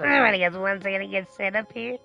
Alright, I guess once I gotta get set up here.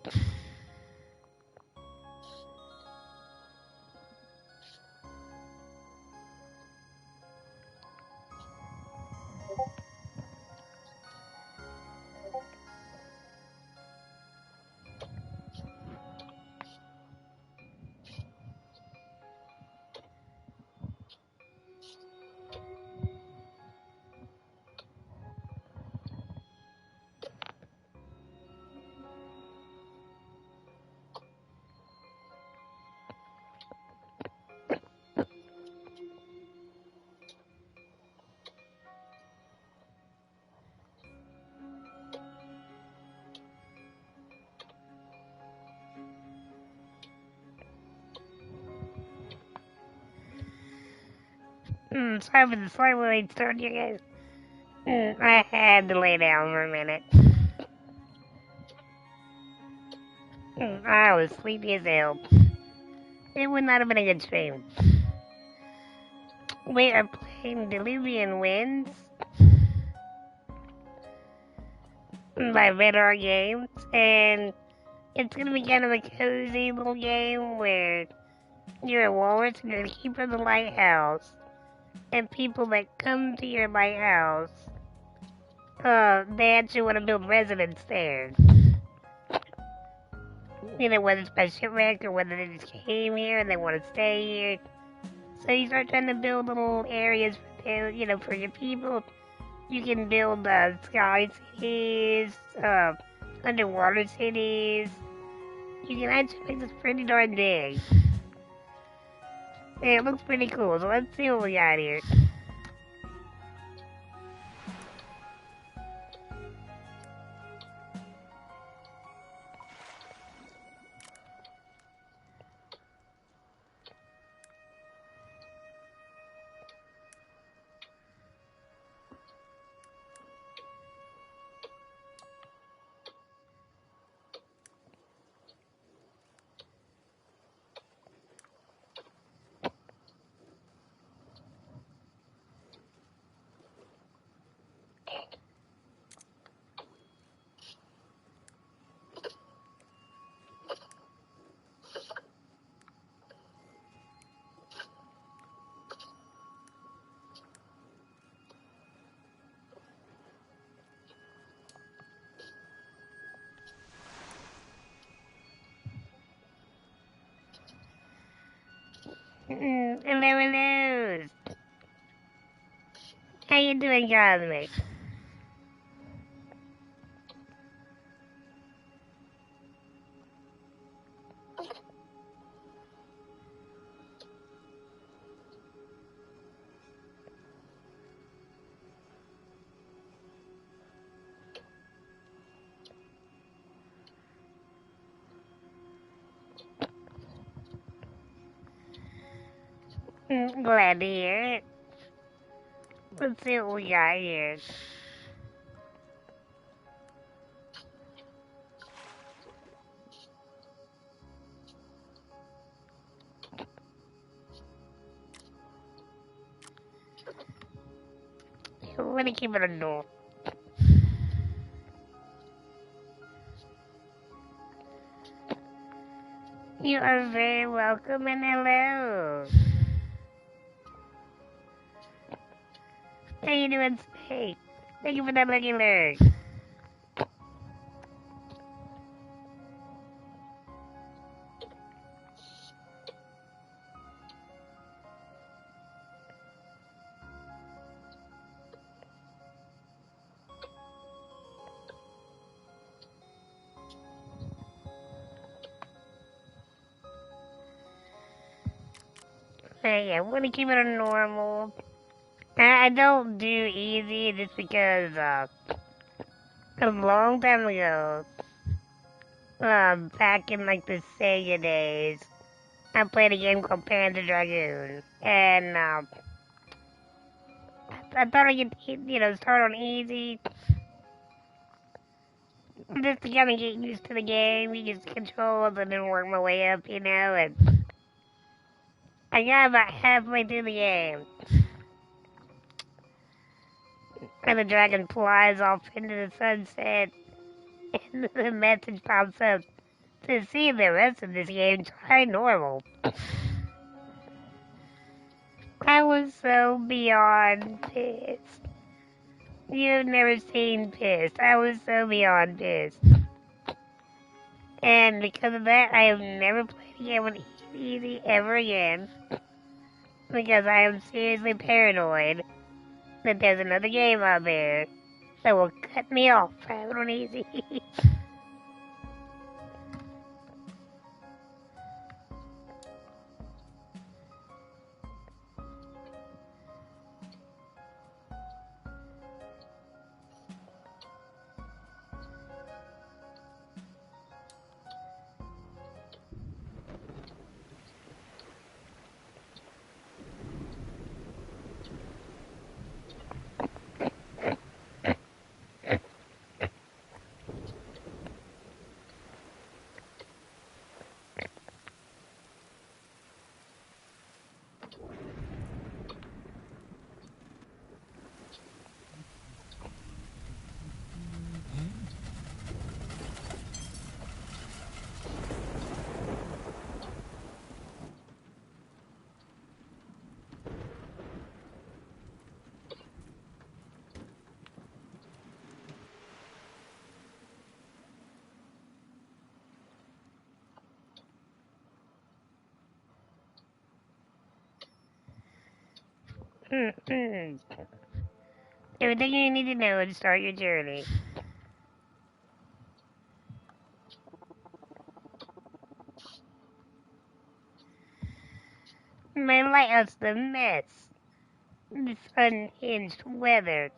Sorry for the slightly late start, you guys. I had to lay down for a minute. I was sleepy as hell. It would not have been a good stream. We are playing Diluvian Winds by Red Games, and it's gonna be kind of a cozy little game where you're a walrus and you're the keeper of the lighthouse, and people that come to your lighthouse, they actually want to build residence there. You know, whether it's by shipwreck or whether they just came here and they want to stay here. So you start trying to build little areas for, for your people. You can build sky cities, underwater cities. You can actually make this pretty darn big. Yeah, it looks pretty cool, so let's see what we got here. Hello. How you doing, Cosmic? Glad to hear it. Let's see what we got here. We're gonna keep it a no. You are very welcome and hello. How you doing today? Thank you for that lucky leg. Yeah, we're gonna keep it a normal. I don't do easy just because a long time ago, back in like the Sega days, I played a game called Panzer Dragoon, and I thought I could, start on easy, just to kind of get used to the game, use controls, and then work my way up, and I got about halfway through the game, and the dragon flies off into the sunset, And the message pops up. To see the rest of this game, try normal. I was so beyond pissed. You've never seen pissed. I was so beyond pissed. And because of that, I have never played a game on easy ever again. Because I am seriously paranoid that there's another game out there that will cut me off for having on easy. Everything you need to know to start your journey. My lighthouse is a mess. This unhinged weather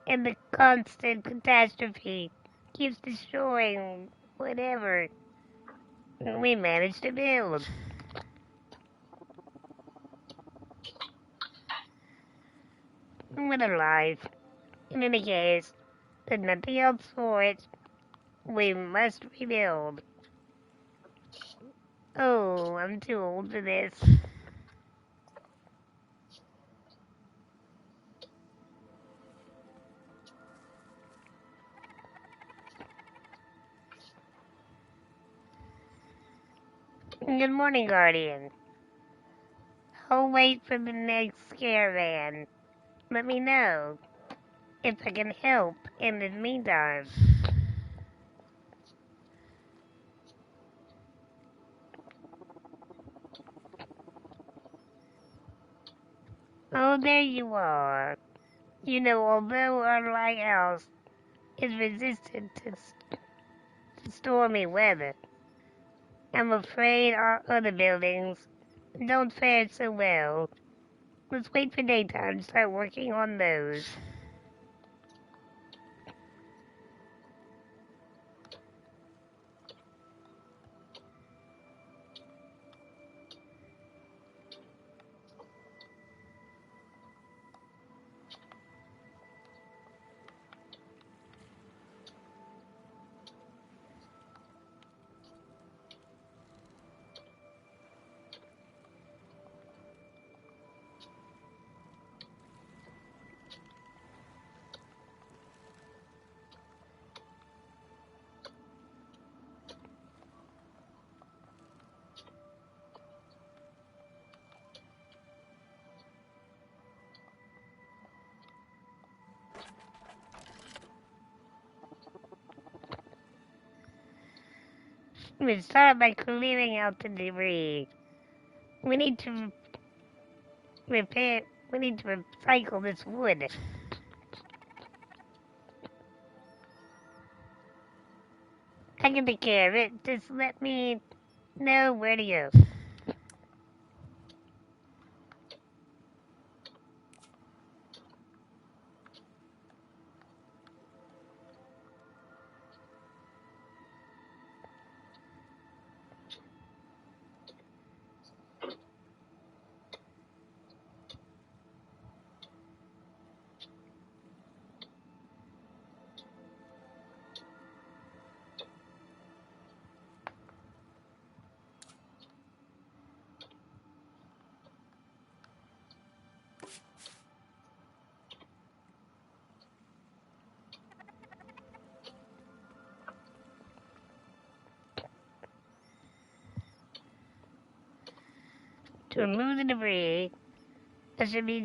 and the constant catastrophe keeps destroying whatever we managed to build. What a life. In any case, there's nothing else for it. We must rebuild. Oh, I'm too old for this. Good morning, Guardian. I'll wait for the next caravan. Let me know if I can help in the meantime. Oh, there you are. You know, although our lighthouse is resistant to stormy weather, I'm afraid our other buildings don't fare so well. Let's wait for daytime to start working on those. We start by clearing out the debris. We need to repair. We need to recycle this wood. I can take care of it. Just let me know where to go. to remove the debris. I should be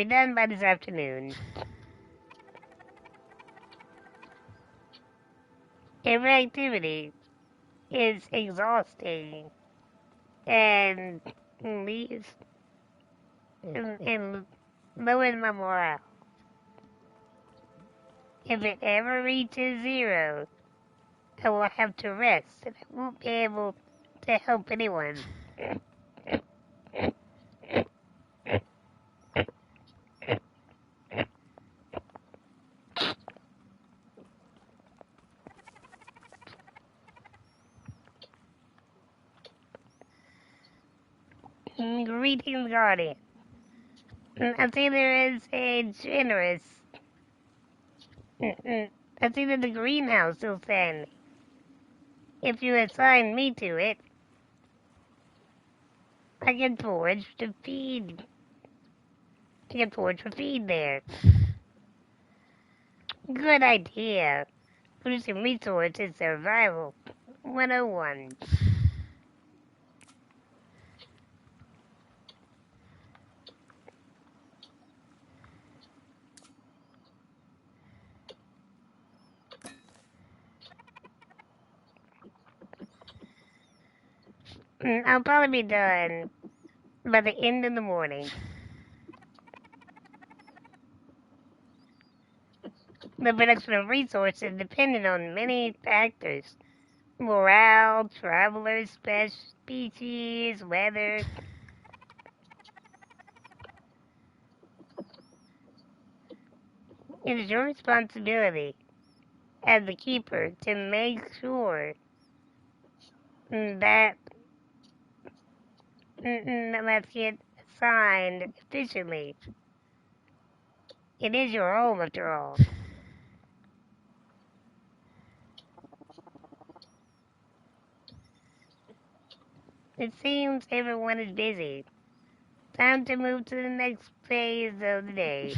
done by this afternoon. Every activity is exhausting and leaves and lowers my morale. If it ever reaches zero, I will have to rest and I won't be able to help anyone. Greetings, Guardian. I see there is a generous. I see that the greenhouse still standing. If you assign me to it, I can forage to feed. I can forage for feed there. Good idea. Producing resources survival 101. I'll probably be done by the end of the morning. The production of resources depending on many factors. Morale, travelers, species, weather. It is your responsibility as the keeper to make sure that let's get assigned efficiently. It is your home after all. It seems everyone is busy. Time to move to the next phase of the day.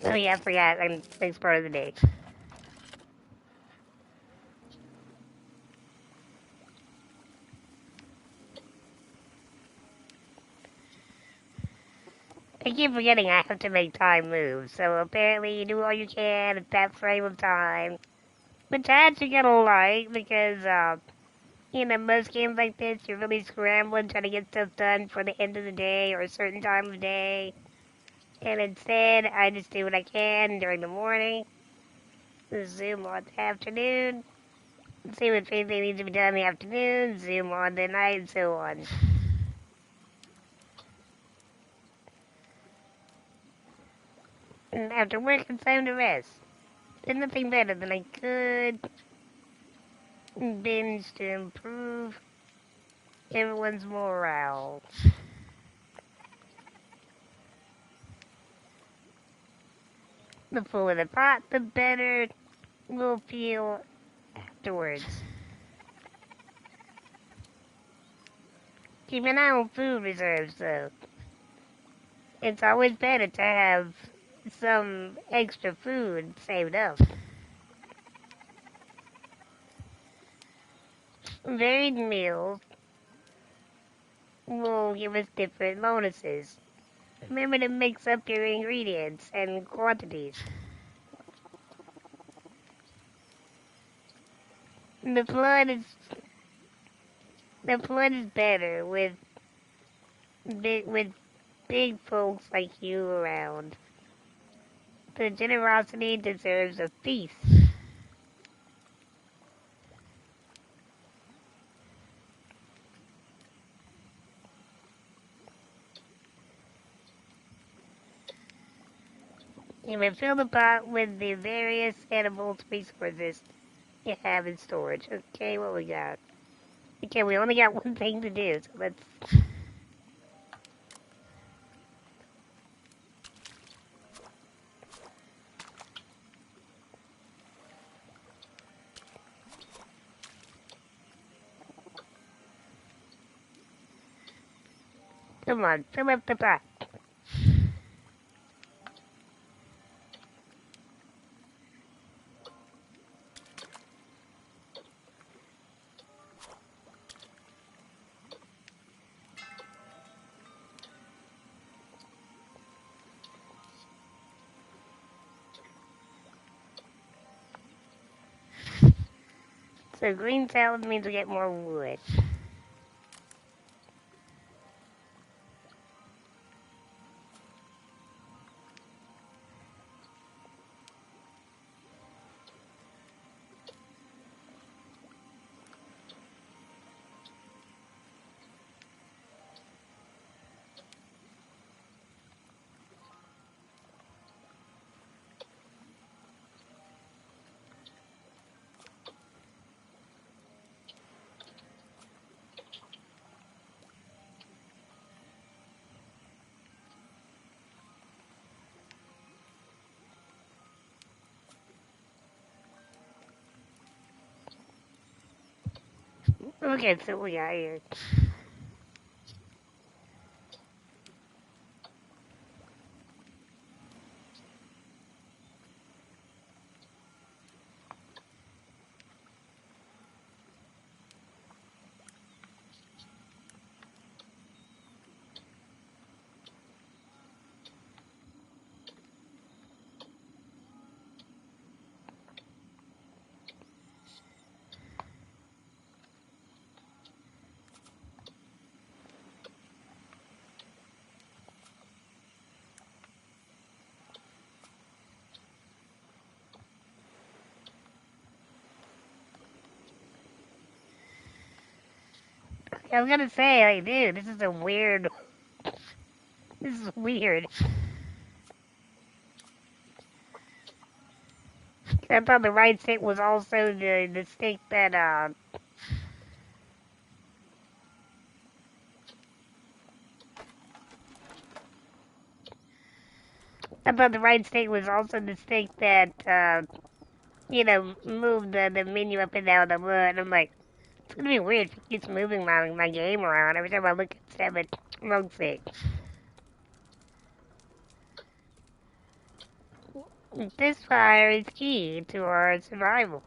Oh yeah, I forgot. Next part of the day. I keep forgetting I have to make time move, so apparently you do all you can at that frame of time. which I actually kind of like because, most games like this, you're really scrambling trying to get stuff done for the end of the day or a certain time of day. And instead, I just do what I can during the morning, zoom on the afternoon, see what anything needs to be done in the afternoon, zoom on the night, and so on. And after work, it's time to rest. There's nothing better than a good binge to improve everyone's morale. The fuller the pot, the better we'll feel afterwards. Keep an eye on food reserves, though. It's always better to have some extra food saved up. Varied meals will give us different bonuses. Remember to mix up your ingredients and quantities. The flood is better with big folks like you around. The generosity deserves a feast. You may fill the pot with the various edible resources you have in storage. Okay, what we got? Okay, we only got one thing to do, so let's... Come on, fill up the pot. So green salad means we get more wood. Okay, so we got here. I was gonna say, like, dude, this is a weird... This is weird. I thought the right stick was also the stick that, I thought the right stick was also the stick that, moved the menu up and down the wood. I'm like, it's gonna be weird if it keeps moving my game around every time I look at the wrong stick. This fire is key to our survival.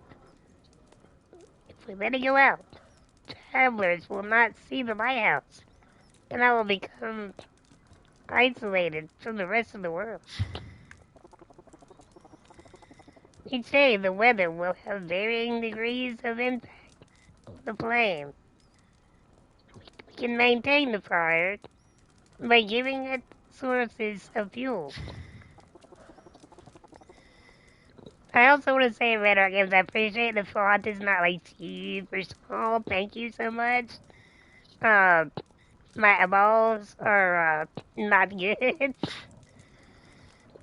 If we let it go out, travelers will not see the lighthouse, and I will become isolated from the rest of the world. Each day the weather will have varying degrees of impact on the flame. We can maintain the fire by giving it sources of fuel. I also want to say about our games, I appreciate the font is not like super small. Thank you so much. My eyeballs are not good.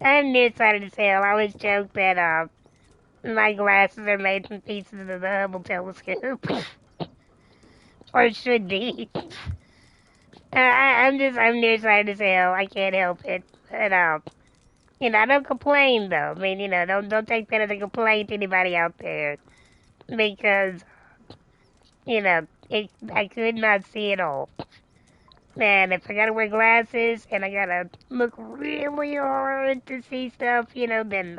I'm nearsighted as hell. I always joke that my glasses are made from pieces of the Hubble telescope, or should be. I'm nearsighted as hell. I can't help it. But I don't complain though. I mean, don't take that as a complaint to anybody out there, because I could not see it all. And if I gotta wear glasses and I gotta look really hard to see stuff, then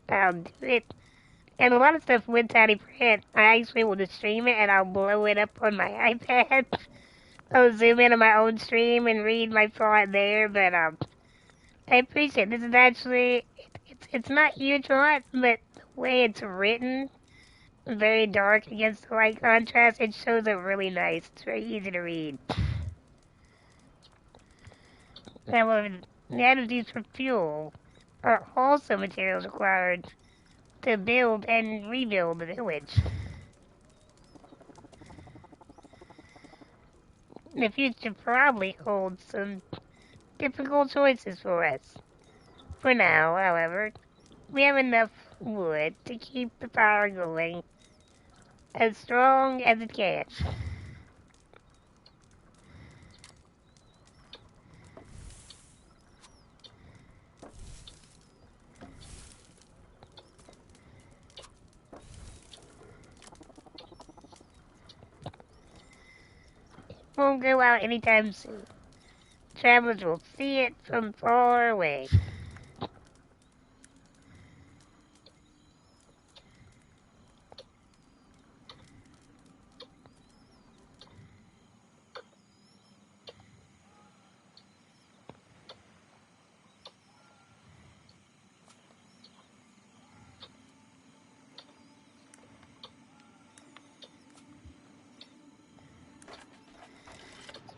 I'll do it. And a lot of stuff with tiny print, I actually will just stream it and I'll blow it up on my iPad. I'll zoom in on my own stream and read my font there. But I appreciate it. This is actually it's not huge font, but the way it's written, very dark against the light contrast, it shows up really nice. It's very easy to read. However, the items used for fuel are also materials required to build and rebuild the village. The future probably holds some difficult choices for us. For now, however, we have enough wood to keep the fire going as strong as it can. Won't go out anytime soon. Travelers will see it from far away.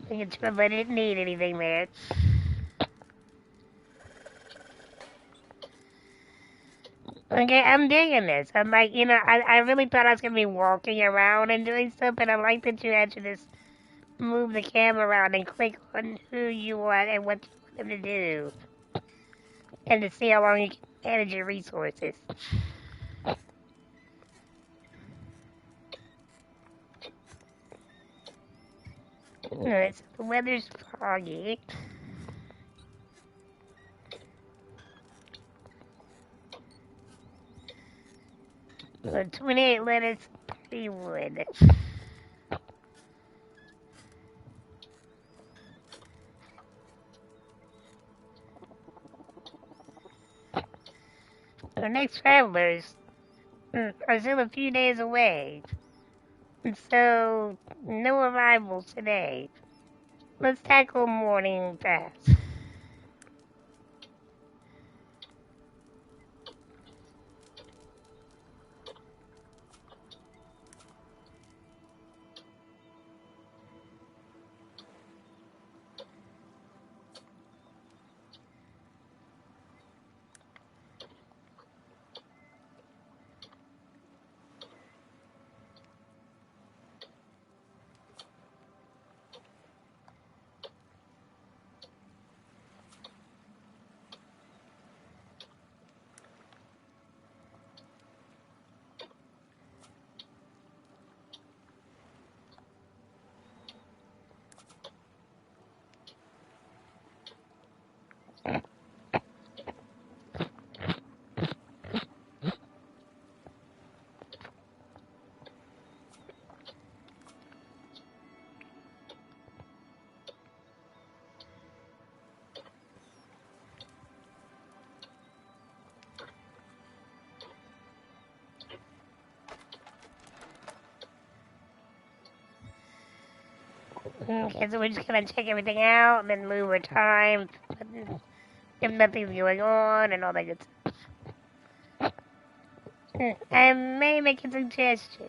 It's good, but I didn't need anything there. Okay, I'm digging this. I'm like, I really thought I was gonna be walking around and doing stuff, but I like that you actually just move the camera around and click on who you want and what you want them to do, and to see how long you can manage your resources. Alright, so the weather's foggy. So 28 lettuce, 3 wood. Our next travelers are still a few days away, and so no arrivals today. Let's tackle morning fast. Okay, so we're just gonna check everything out and then move our time if nothing's going on and all that good stuff. I may make a suggestion.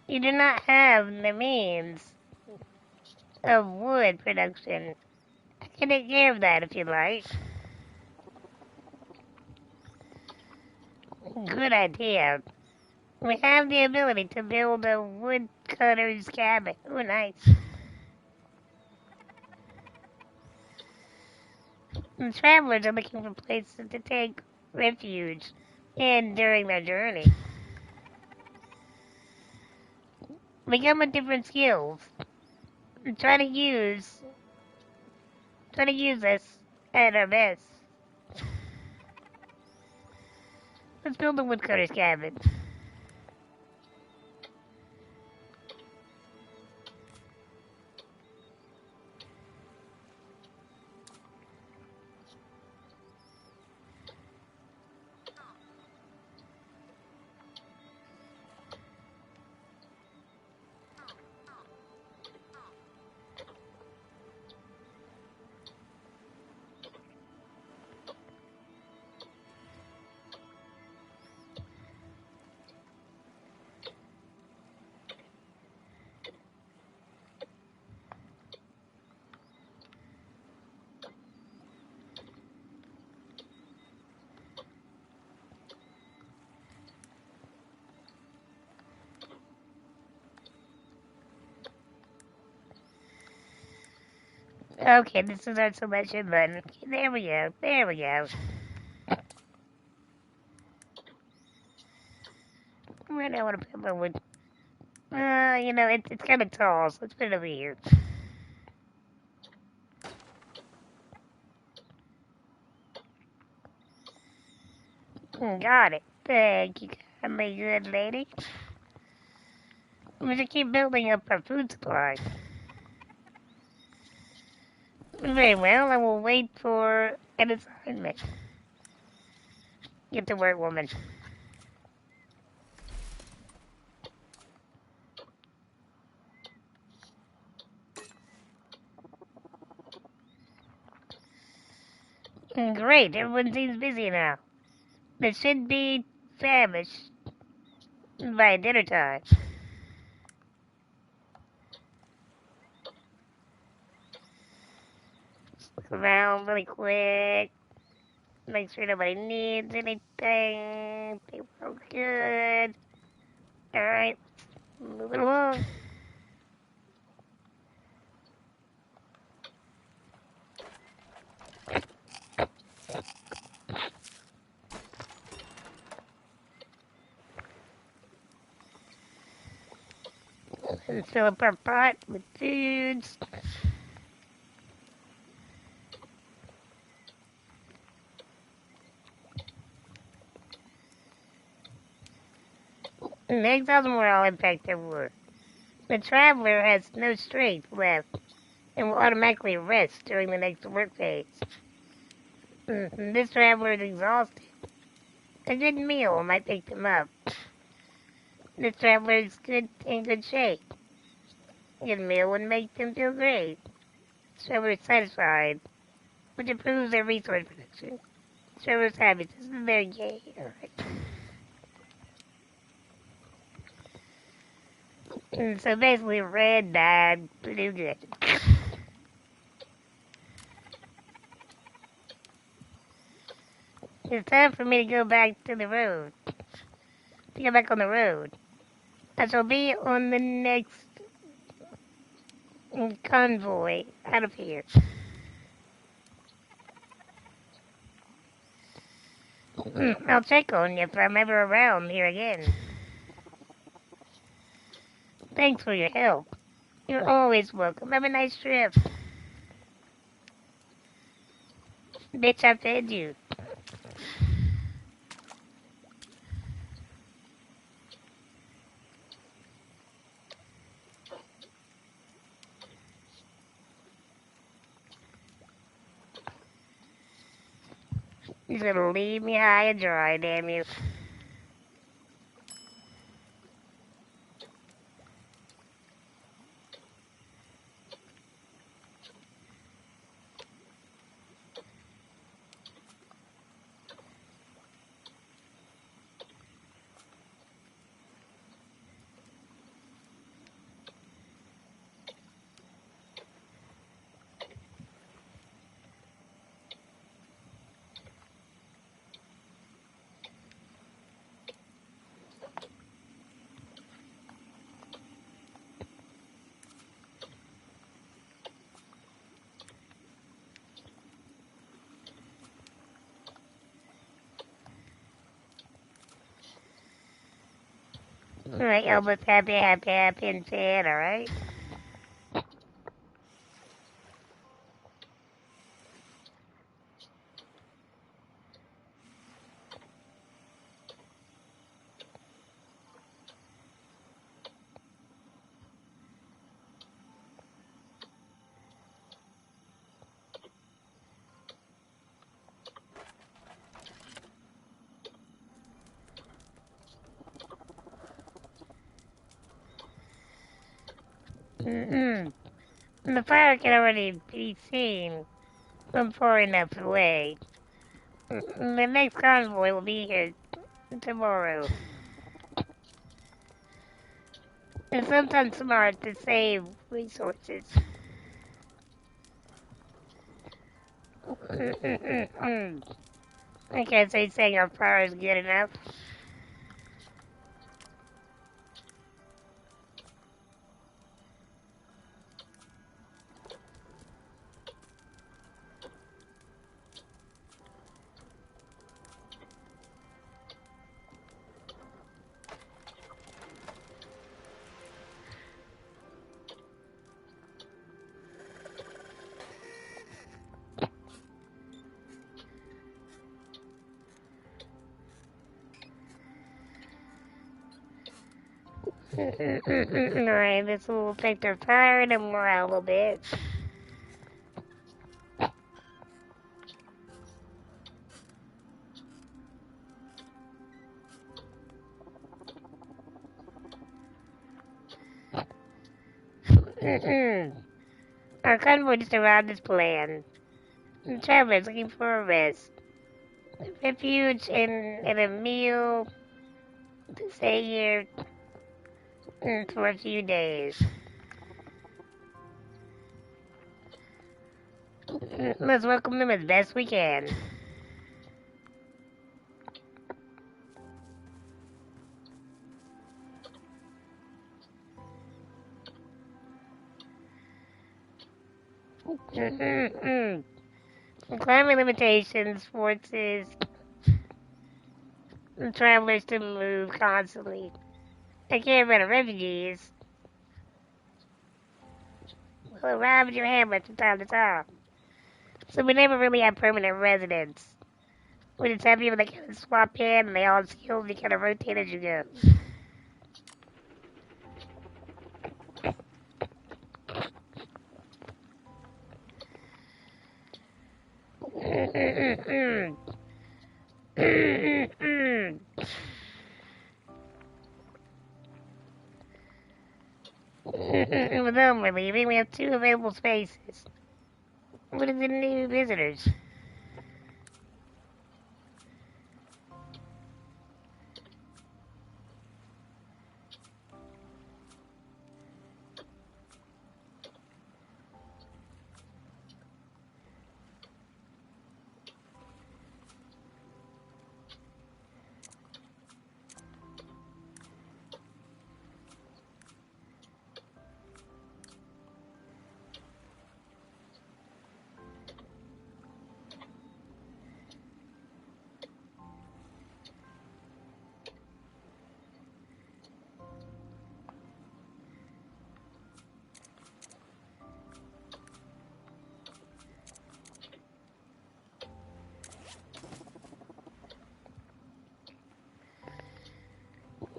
You do not have the means of wood production. I can take care of that if you like. Good idea. We have the ability to build a woodcutter's cabin. Oh, nice. The travelers are looking for places to take refuge in during their journey. We come with different skills. Try to use us at our best. Let's build a woodcutter's cabin. Okay, this is our selection button. Okay, there we go. There we go. Where do I want to put my wood? It's kind of tall, so let's put it over here. Got it. Thank you, my good lady. We should keep building up our food supply. Very well, I will wait for an assignment. Get to work, woman. Great, everyone seems busy now. They should be famished by dinner time. Look around really quick. Make sure nobody needs anything. They were good. Alright, moving along. Let's fill up our pot with foods. And eggs doesn't all impact their work. The traveler has no strength left and will automatically rest during the next work phase. This traveler is exhausted. A good meal might pick them up. This traveler is in good shape. A good meal would make them feel great. This traveler is satisfied, which improves their resource production. This traveler is happy. This is their yay. Alright. So basically, red, bad, blue, good. It's time for me to go back to the road. To get back on the road. I shall be on the next convoy out of here. I'll check on you if I'm ever around here again. Thanks for your help. You're always welcome. Have a nice trip. Bitch, I fed you. He's gonna leave me high and dry, damn you. Alright, Elvis, happy, happy, happy, and sad, alright? Mm-mm. The fire can already be seen from far enough away. The next convoy will be here tomorrow. It's sometimes smart to save resources. I can't say saying our fire is good enough. Alright, this will affect our fire and morale a little bit. Our convoy just arrived as planned. The travelers looking for a rest, refuge, and a meal to stay here for a few days. Let's welcome them as best we can. Climate limitations forces travelers to move constantly. A caravan of refugees will arrive at your hamlet from time to time. So we never really have permanent residents. We just have people that kind of swap in and they all skills, you kind of rotate as you go. With them we're leaving, we have 2 available spaces. What is the new visitors?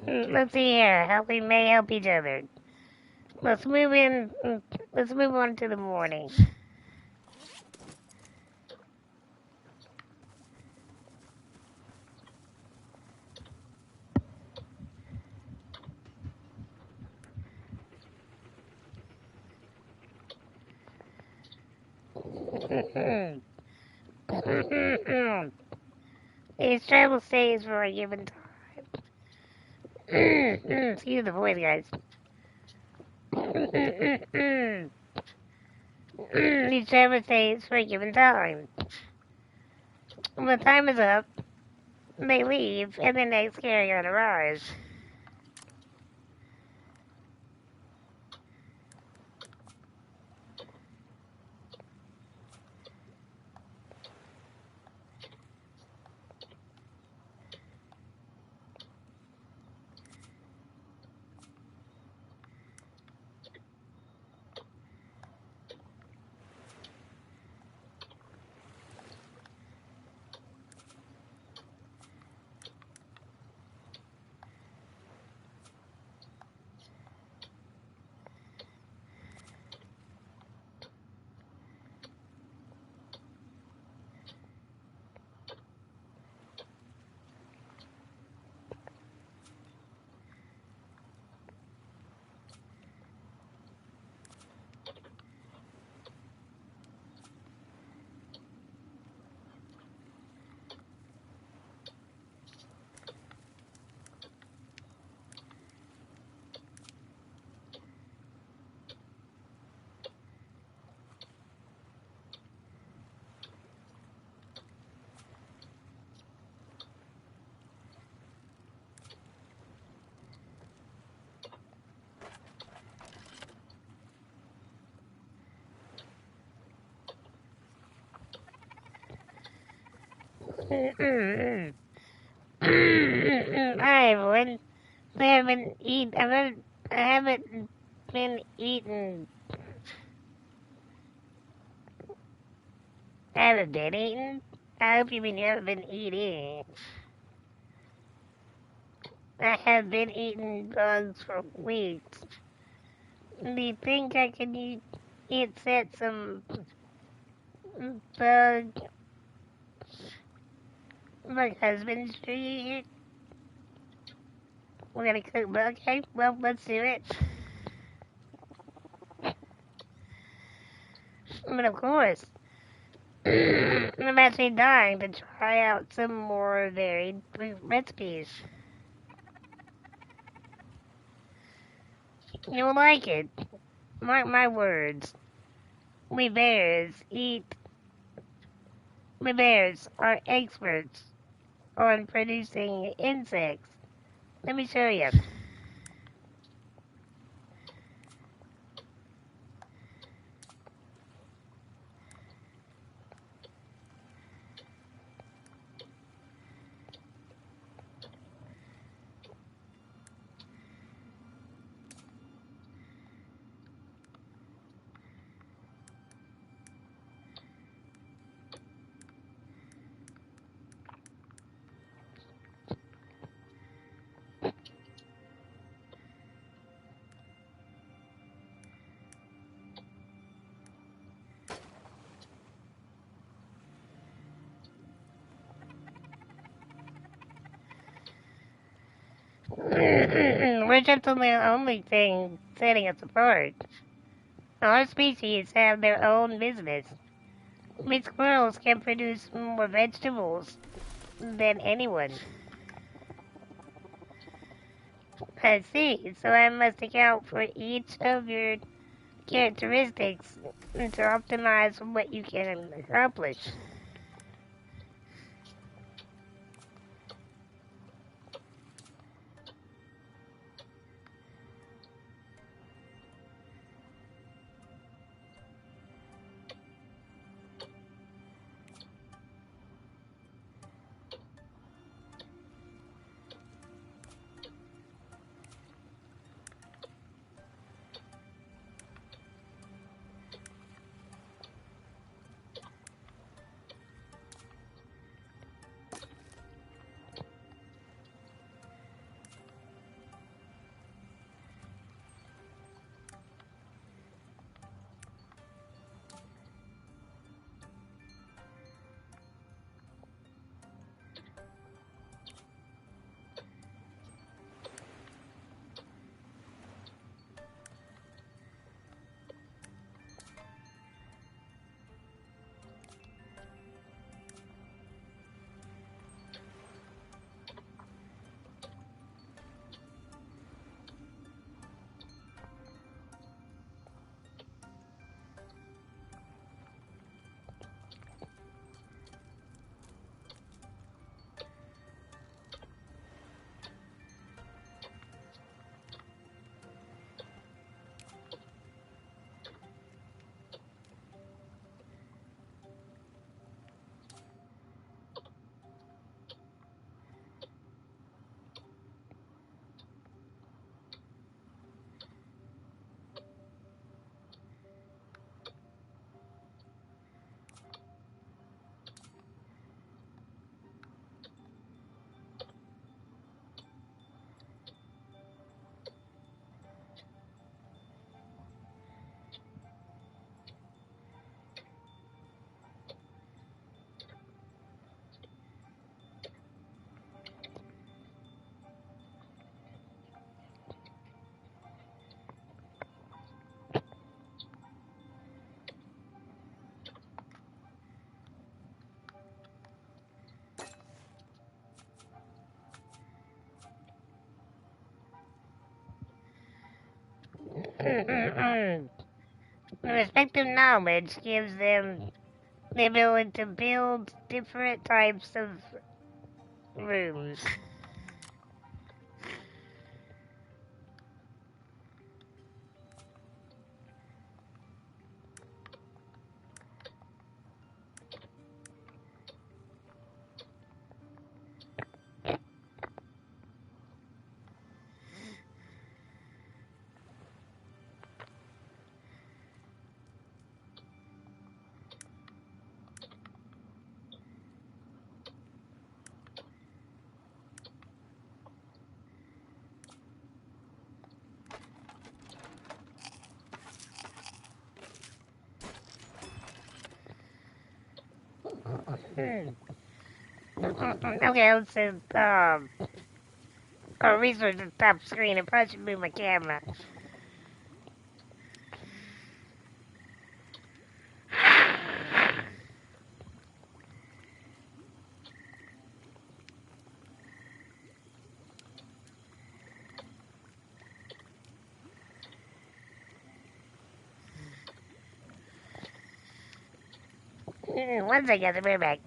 Let's see here, how we may help each other. Let's move in. Let's move on to the morning. These travel stays for a given time. Excuse the voice, guys. These travel stays for a given time. When the time is up, they leave, and the next carrier arrives. Hi everyone. I haven't eaten. I haven't been eating. I haven't been eating. I hope you mean you haven't been eating. I have been eating bugs for weeks. Do you think I can set some bug husbandry? We're gonna cook bug. Okay, well let's do it. But of course, I'm actually dying to try out some more varied recipes. You'll like it. Mark my words. We bears eat. We bears are experts on producing insects. Let me show you. We're just the only thing setting us apart. Our species have their own business. We squirrels can produce more vegetables than anyone. I see, so I must account for each of your characteristics to optimize what you can accomplish. Respective knowledge gives them the ability to build different types of rooms. Okay, let's say, resource the top screen. I probably should move my camera. One second, I'll be right back.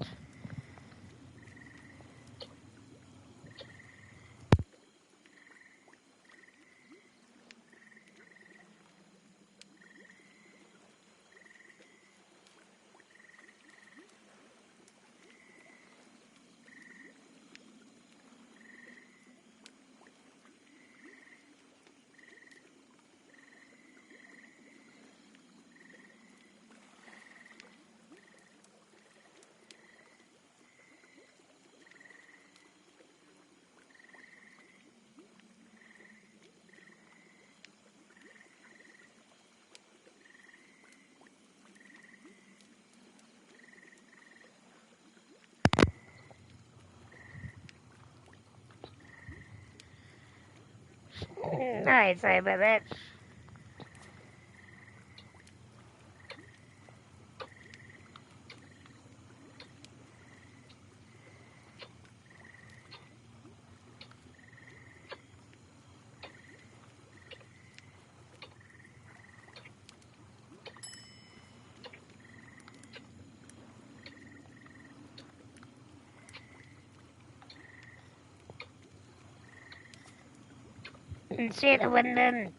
Alright, sorry about that. Shit, I wasn't done.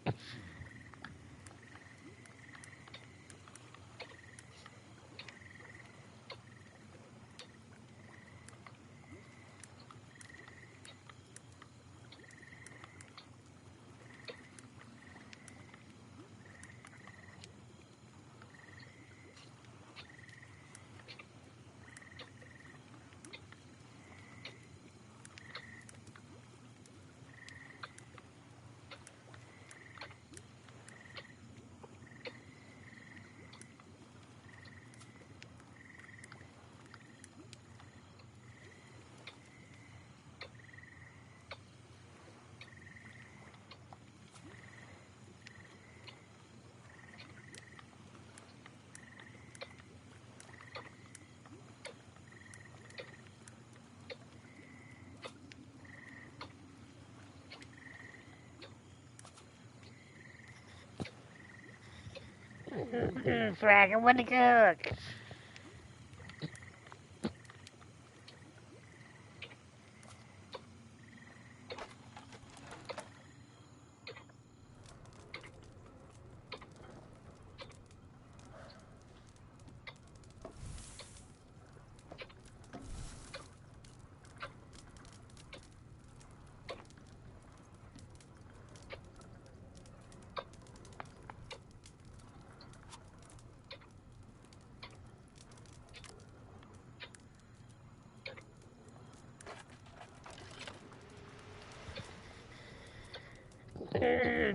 Frag, I want to cook.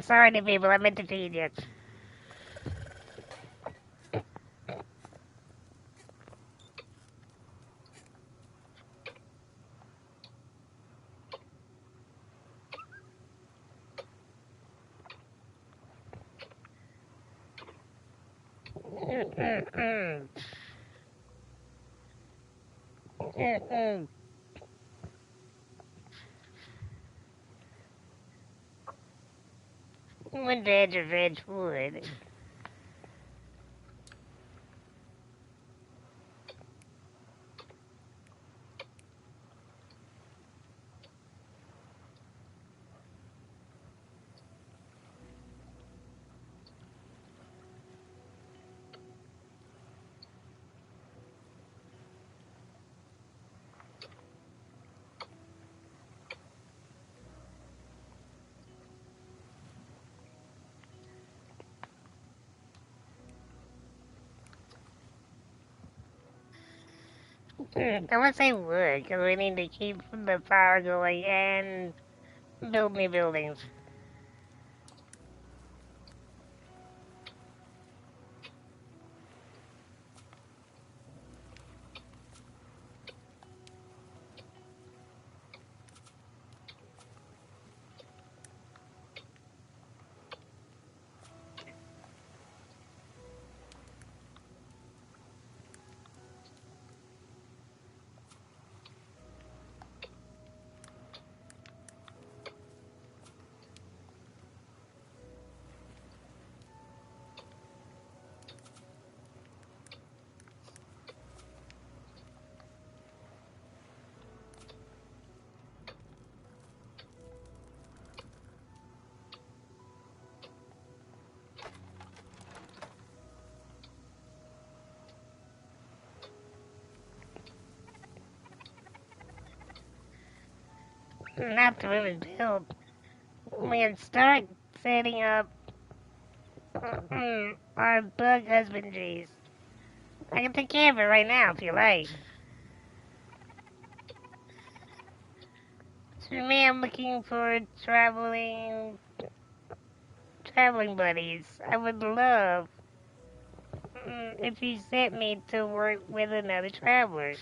Sorry to people, I meant to feed you. One veg or veg food. I want to say wood, because we need to keep the power going and build new buildings. Not to really build. We can start setting up our bug husbandries. I can take care of it right now if you like. So me, I'm looking for traveling buddies. I would love if you sent me to work with another traveler.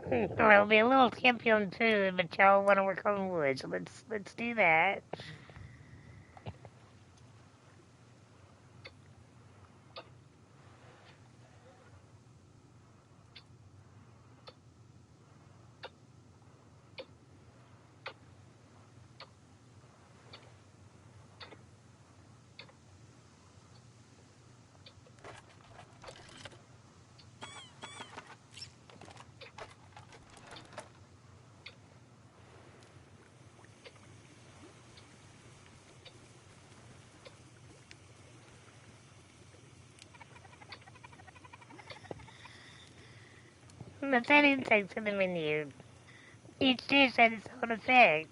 Well, it'll be a little champion too, but y'all want to work on wood, so let's do that. Let's add insects to the menu. Each dish has its own effect.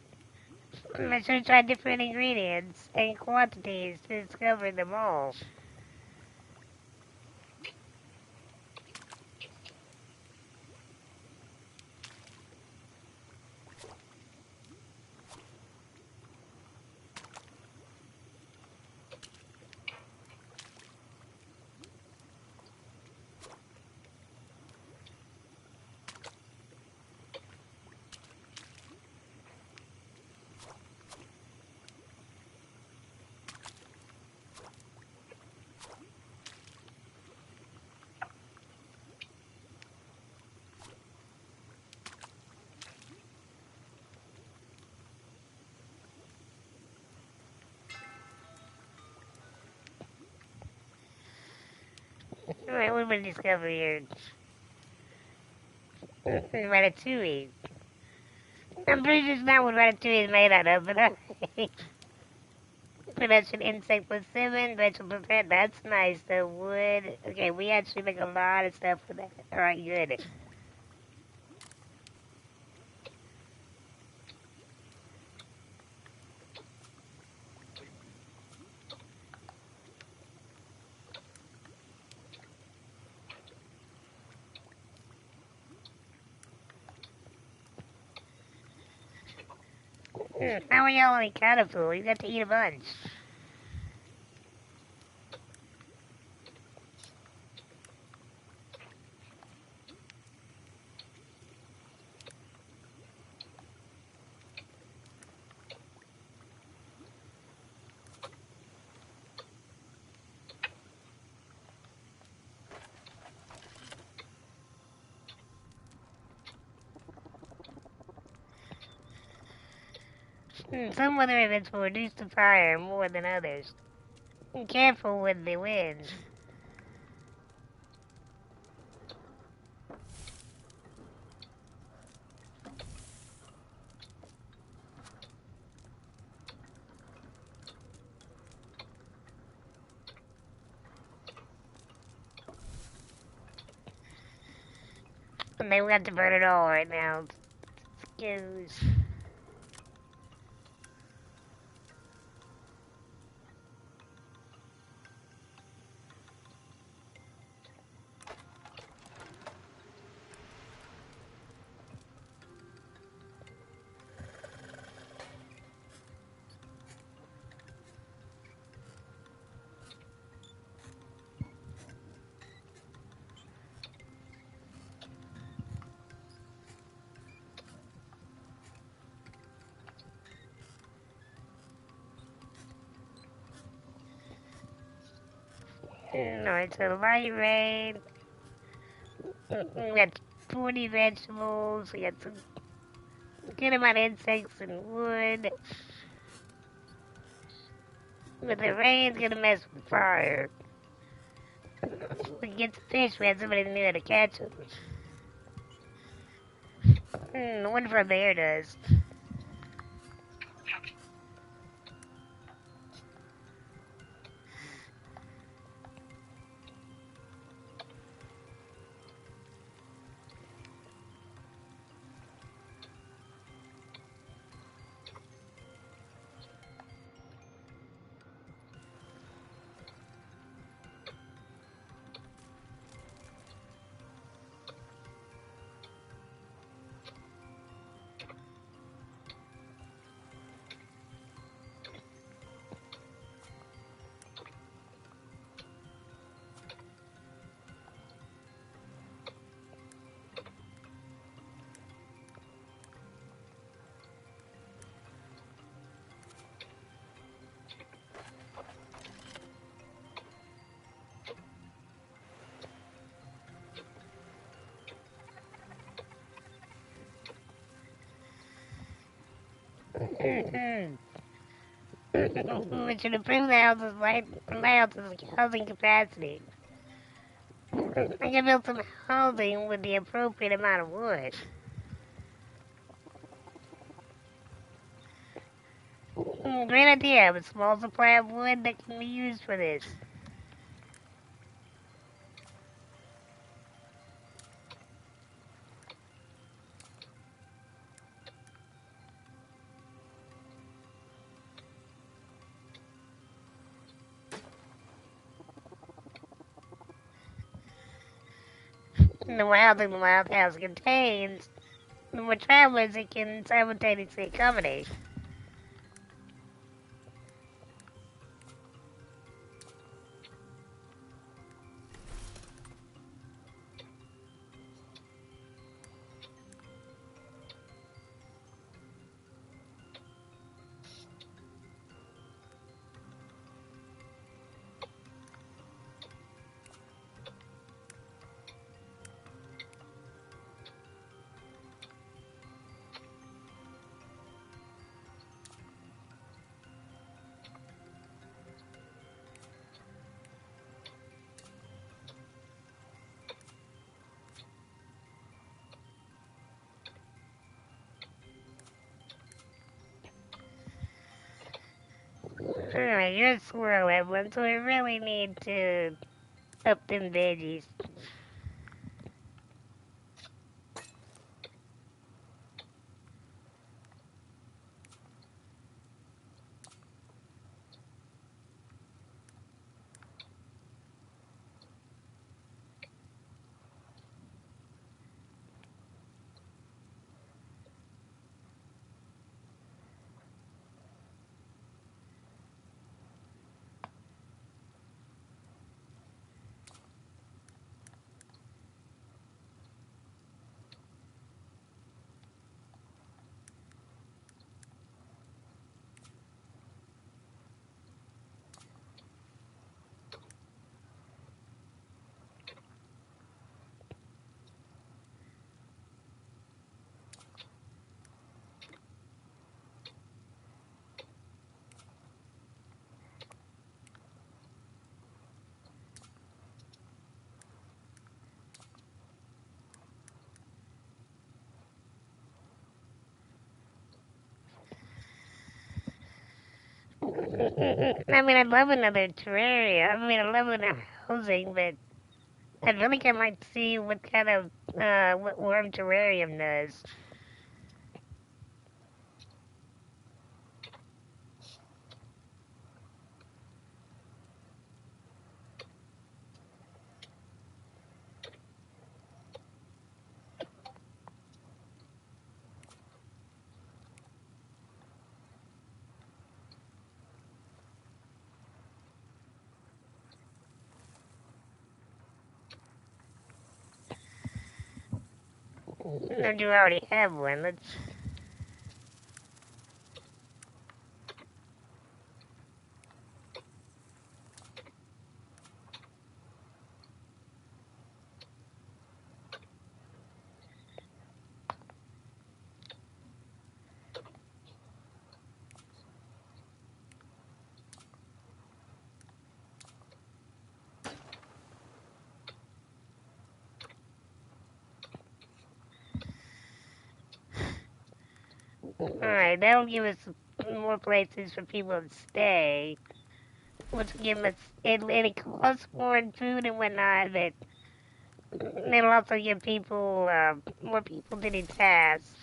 Let's try different ingredients and quantities to discover them all. Alright, what we discover here? Ratatouille. I'm pretty sure it's not what ratatouille is made out of, but production insect plus 7, vegetable pet. That's nice. The wood. Okay, we actually make a lot of stuff with that. Alright, good. How are y'all only kind of full? You got to eat a bunch. Some weather events will reduce the fire more than others. Be careful with the winds. And they got to burn it all right now. Excuse. Alright, so light rain. We got 40 vegetables. We got some good amount of insects and wood. But the rain's gonna mess with fire. We can get the fish. We had somebody that knew how to catch them. The one from there does. We should improve the house's housing capacity. I can build some housing with the appropriate amount of wood. Great idea. I have a small supply of wood that can be used for this. The more housing the wild house contains, the more travelers it can simultaneously accommodate. Alright, you're a squirrel, Evelyn, so we really need to up them veggies. I mean, I'd love another terraria. I mean, I love another housing, but I feel like I might see what kind of what worm terrarium does. No, you already have one. Let's. Alright, that'll give us more places for people to stay. Which give us it costs more in food and whatnot, but it'll also give people more people to do tasks.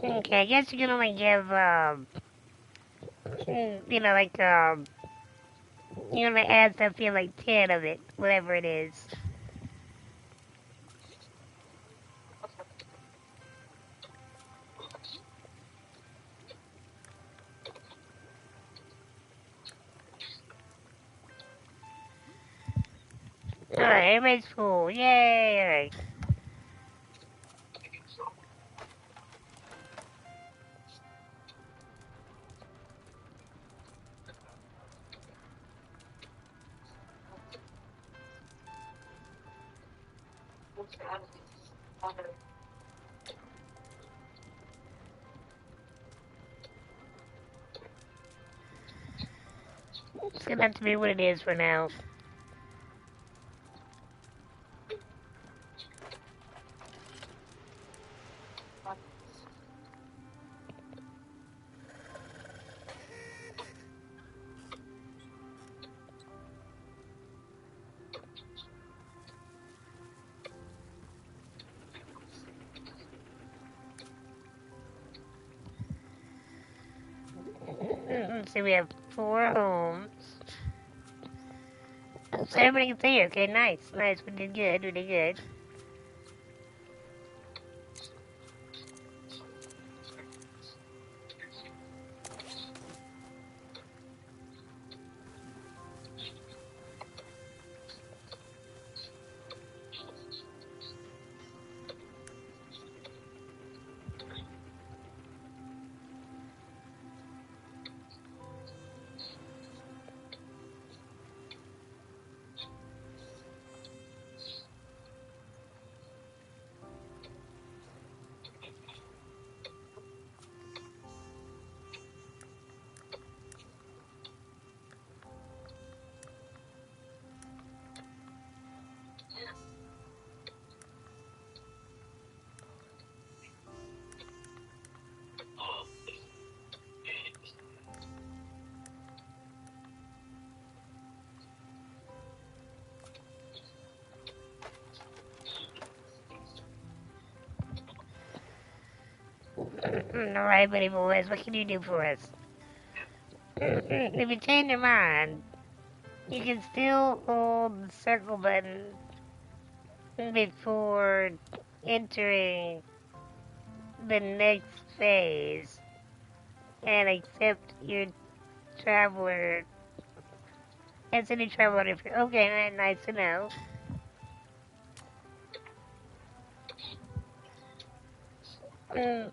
Okay, I guess you can only give like you're gonna add something like 10 of it, whatever it is. Alright, everybody's full. Yay! Alright. It's gonna have to be what it is for now. Let's see, we have 4 homes. So everybody can see. Okay, nice. Nice. We did good. We did good. Alright, buddy boys, what can you do for us? If you change your mind, you can still hold the circle button before entering the next phase and accept your traveler as any traveler. Okay, nice to know. Mm,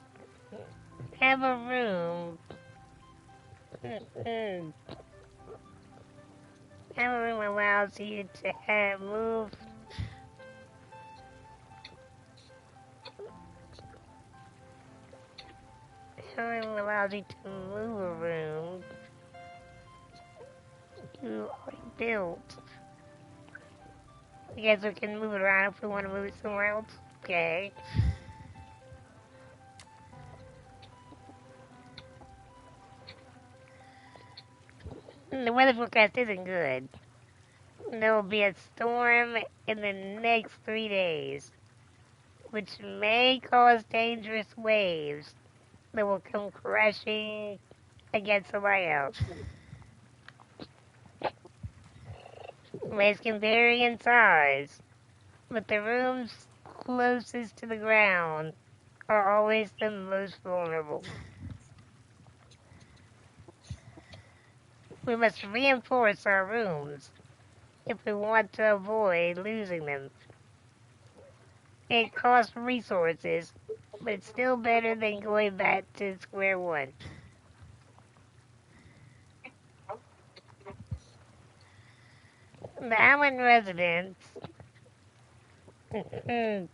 have a room. Mm, have a room allows you to move. Have a room allows you to move a room you already built. I guess we can move it around if we want to move it somewhere else. Okay. The weather forecast isn't good. There will be a storm in the next 3 days, which may cause dangerous waves that will come crashing against somebody else. Waves can vary in size, but the rooms closest to the ground are always the most vulnerable. We must reinforce our rooms if we want to avoid losing them. It costs resources, but it's still better than going back to square one. The island residents live in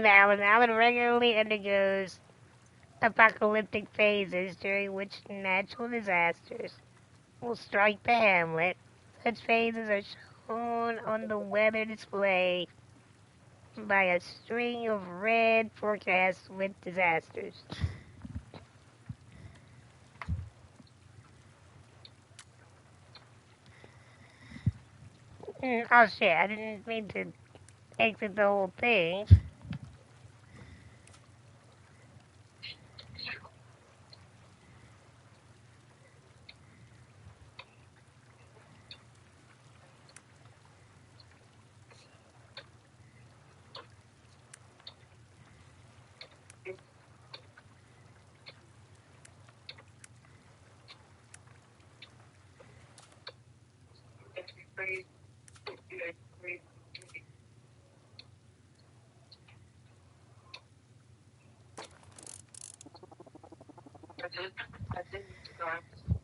the island. The island regularly undergoes apocalyptic phases during which natural disasters will strike the hamlet. Such phases are shown on the weather display by a string of red forecasts with disasters. Oh shit, I didn't mean to exit the whole thing.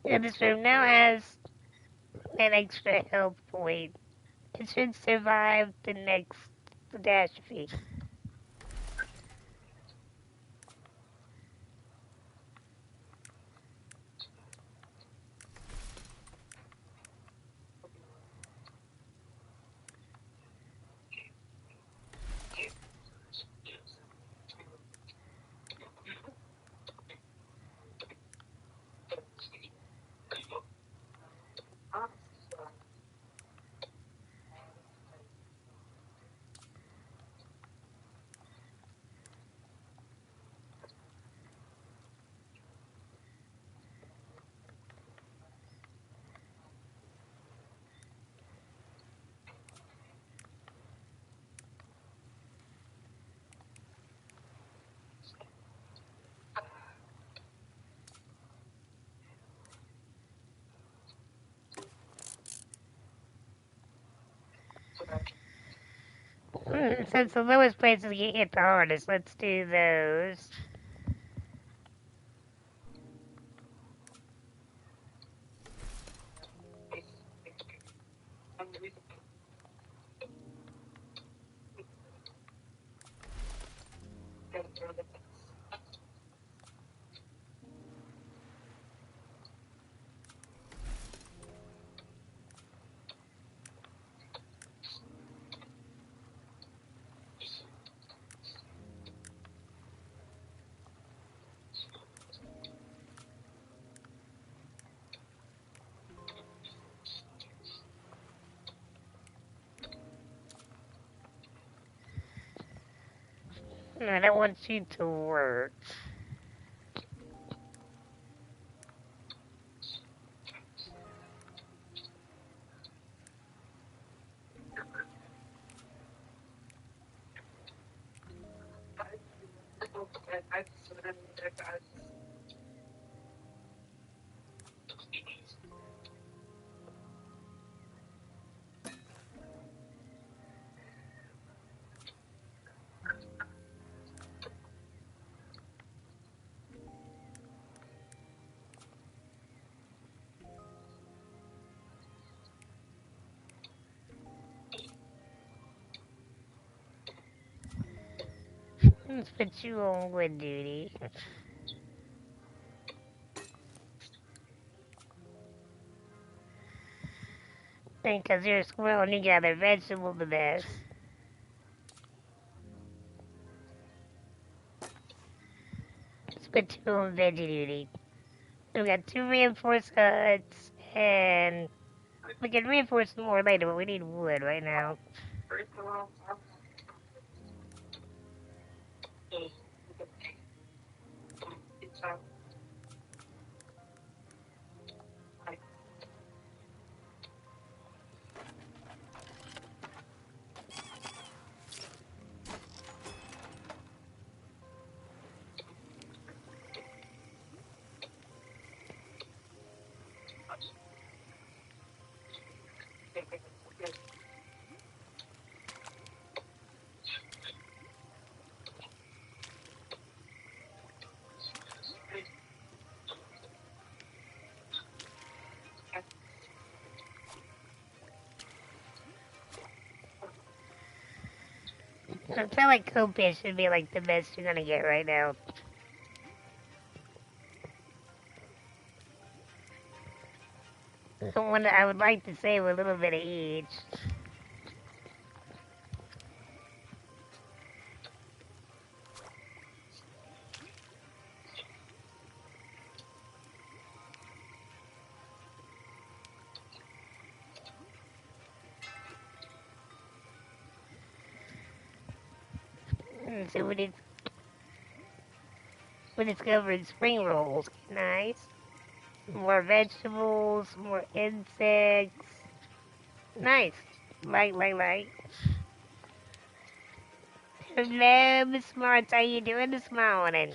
Yeah, this room now has an extra health point. It should survive the next catastrophe. Since the lowest places get hit the hardest, let's do those. I don't want you to work. Let's put you on wood duty. Because you're a squirrel and you gather vegetables the best. Let's put you on veggie duty. We got 2 reinforced huts, and we can reinforce more later, but we need wood right now. I feel like Copious should be like the best you're gonna get right now. I would like to save a little bit of each. So we discovered spring rolls. Nice. More vegetables, more insects. Nice. Like. Hello, Miss Smarts. How you doing this morning?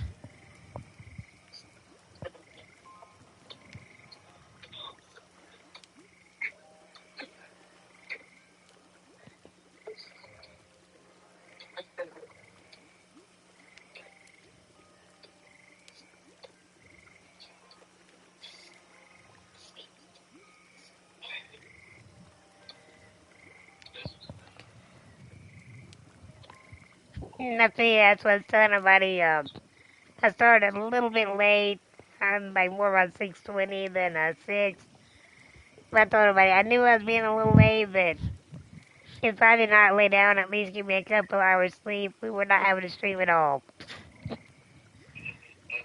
That's what I was telling everybody. I started a little bit late. I'm like more around 6:20 than 6. But I told everybody I knew I was being a little late, but if I did not lay down, at least give me a couple hours sleep, we were not having to stream at all.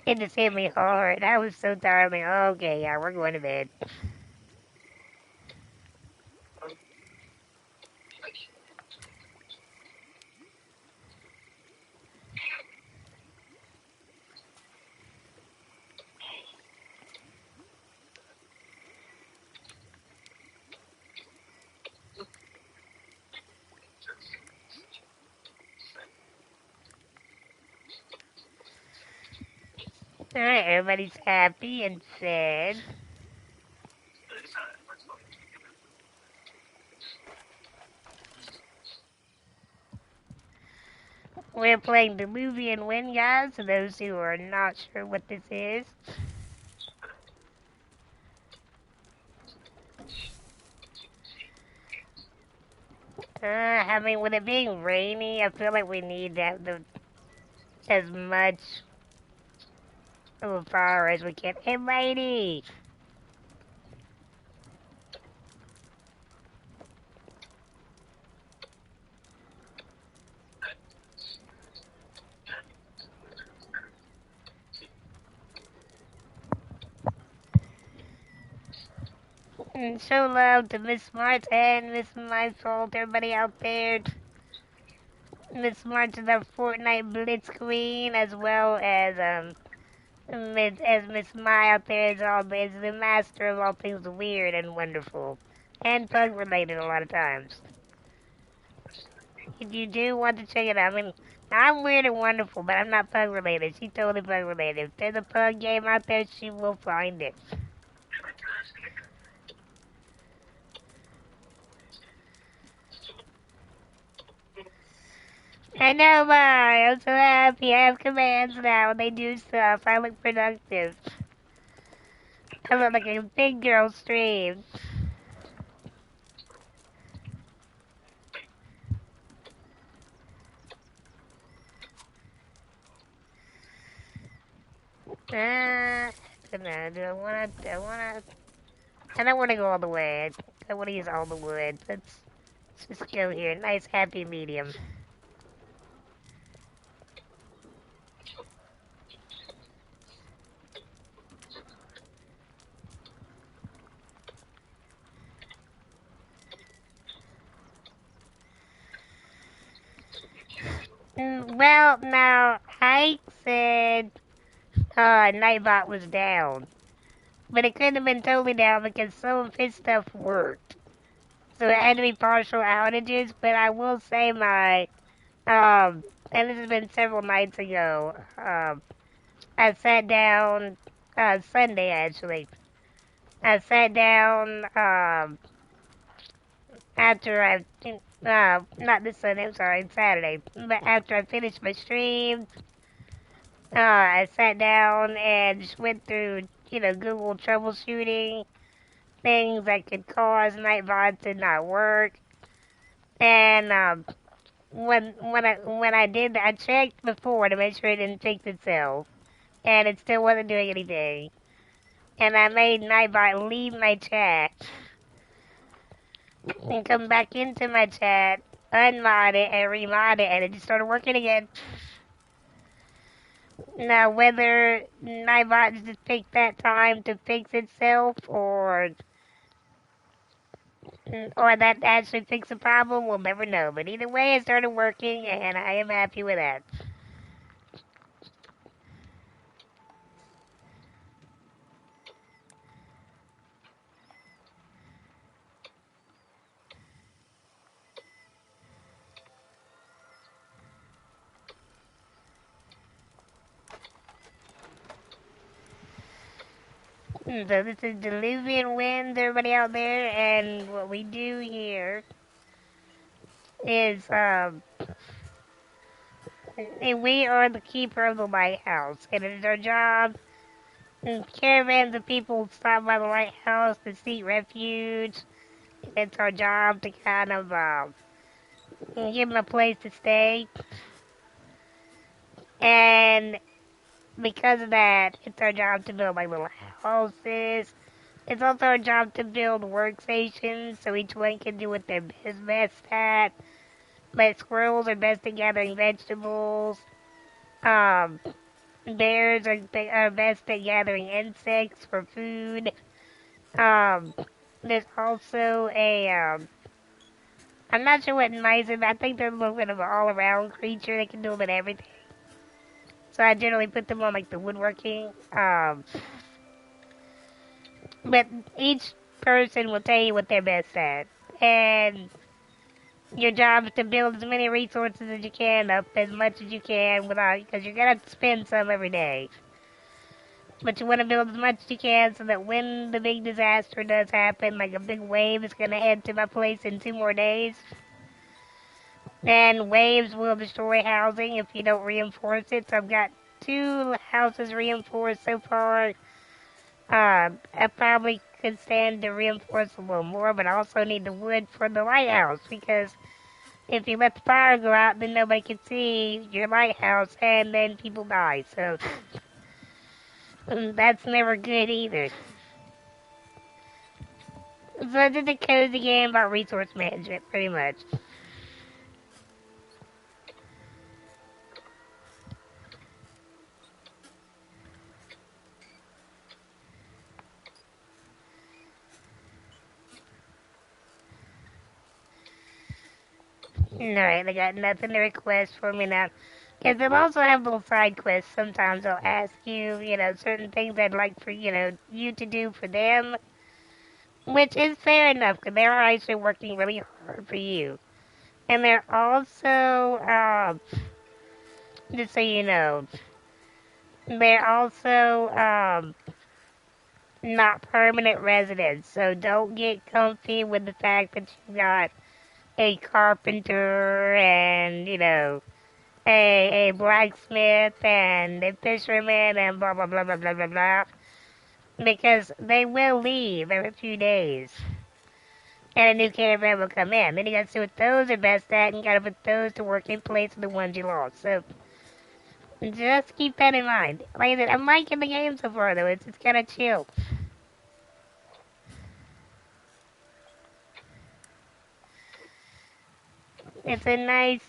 It just hit me hard. I was so tired. I'm like, okay, yeah, we're going to bed. Alright, everybody's happy and fed. We're playing Diluvian Wind, guys, for those who are not sure what this is. I mean, with it being rainy, I feel like we need to have as much of a fire as we can. Hey, lady! And show love to Miss Smart and Miss My Fault, everybody out there. Miss March is a Fortnite Blitz Queen, as well as Miss Mai out there is the master of all things weird and wonderful, and pug related a lot of times. If you do want to check it out, I mean, I'm weird and wonderful, but I'm not pug related. She's totally pug related. If there's a pug game out there, she will find it. I know, Mai. I'm so happy. I have commands now. They do stuff. I look productive. I look like a big girl stream. Uh, do I wanna, I don't wanna go all the way. I wanna use all the wood. Let's just go here. Nice happy medium. Well, now, Ike said, Nightbot was down. But it couldn't have been totally down because some of his stuff worked. So it had to be partial outages, but I will say and this has been several nights ago, I sat down, Sunday actually. I sat down, after not this Sunday, I'm sorry, Saturday, but after I finished my stream, I sat down and just went through, Google troubleshooting things that could cause Nightbot to not work. And when I did that, I checked before to make sure it didn't fix itself, and it still wasn't doing anything. And I made Nightbot leave my chat and come back into my chat, unmod it, and remod it, and it just started working again. Now, whether Nightbot just picked that time to fix itself, or that actually fixed the problem, we'll never know. But either way, it started working, and I am happy with that. So this is Diluvian Winds, everybody out there, and what we do here is, we are the keeper of the lighthouse, and it is our job. Caravans of people stop by the lighthouse to seek refuge. It's our job to kind of give them a place to stay. And because of that, it's our job to build like little houses. It's also our job to build workstations so each one can do what they're best at. Like squirrels are best at gathering vegetables. Um, Bears are best at gathering insects for food. Um, there's also I'm not sure what mice is, but I think they're a little bit of an all-around creature. They can do a bit of everything. So I generally put them on like the woodworking. But each person will tell you what they're best at, and your job is to build as many resources as you can up as much as you can without, because you're gonna spend some every day. But you want to build as much as you can so that when the big disaster does happen, like a big wave is gonna head to my place in 2 more days. And waves will destroy housing if you don't reinforce it. So I've got 2 houses reinforced so far. I probably could stand to reinforce a little more, but I also need the wood for the lighthouse because if you let the fire go out, then nobody can see your lighthouse, and then people die. So that's never good either. So it's just a cozy game about resource management, pretty much. Alright, they got nothing to request for me now. Because they'll also have little side quests. Sometimes they'll ask you, certain things I'd like for, you to do for them. Which is fair enough, because they're actually working really hard for you. And they're also, just so you know, they're also, not permanent residents. So don't get comfy with the fact that you got a carpenter and, a blacksmith and a fisherman and blah blah blah blah blah blah blah, because they will leave every few days and a new caravan will come in. Then you gotta see what those are best at and you gotta put those to work in place of the ones you lost. So just keep that in mind. Like I said, I'm liking the game so far though. It's kind of chill. It's a nice,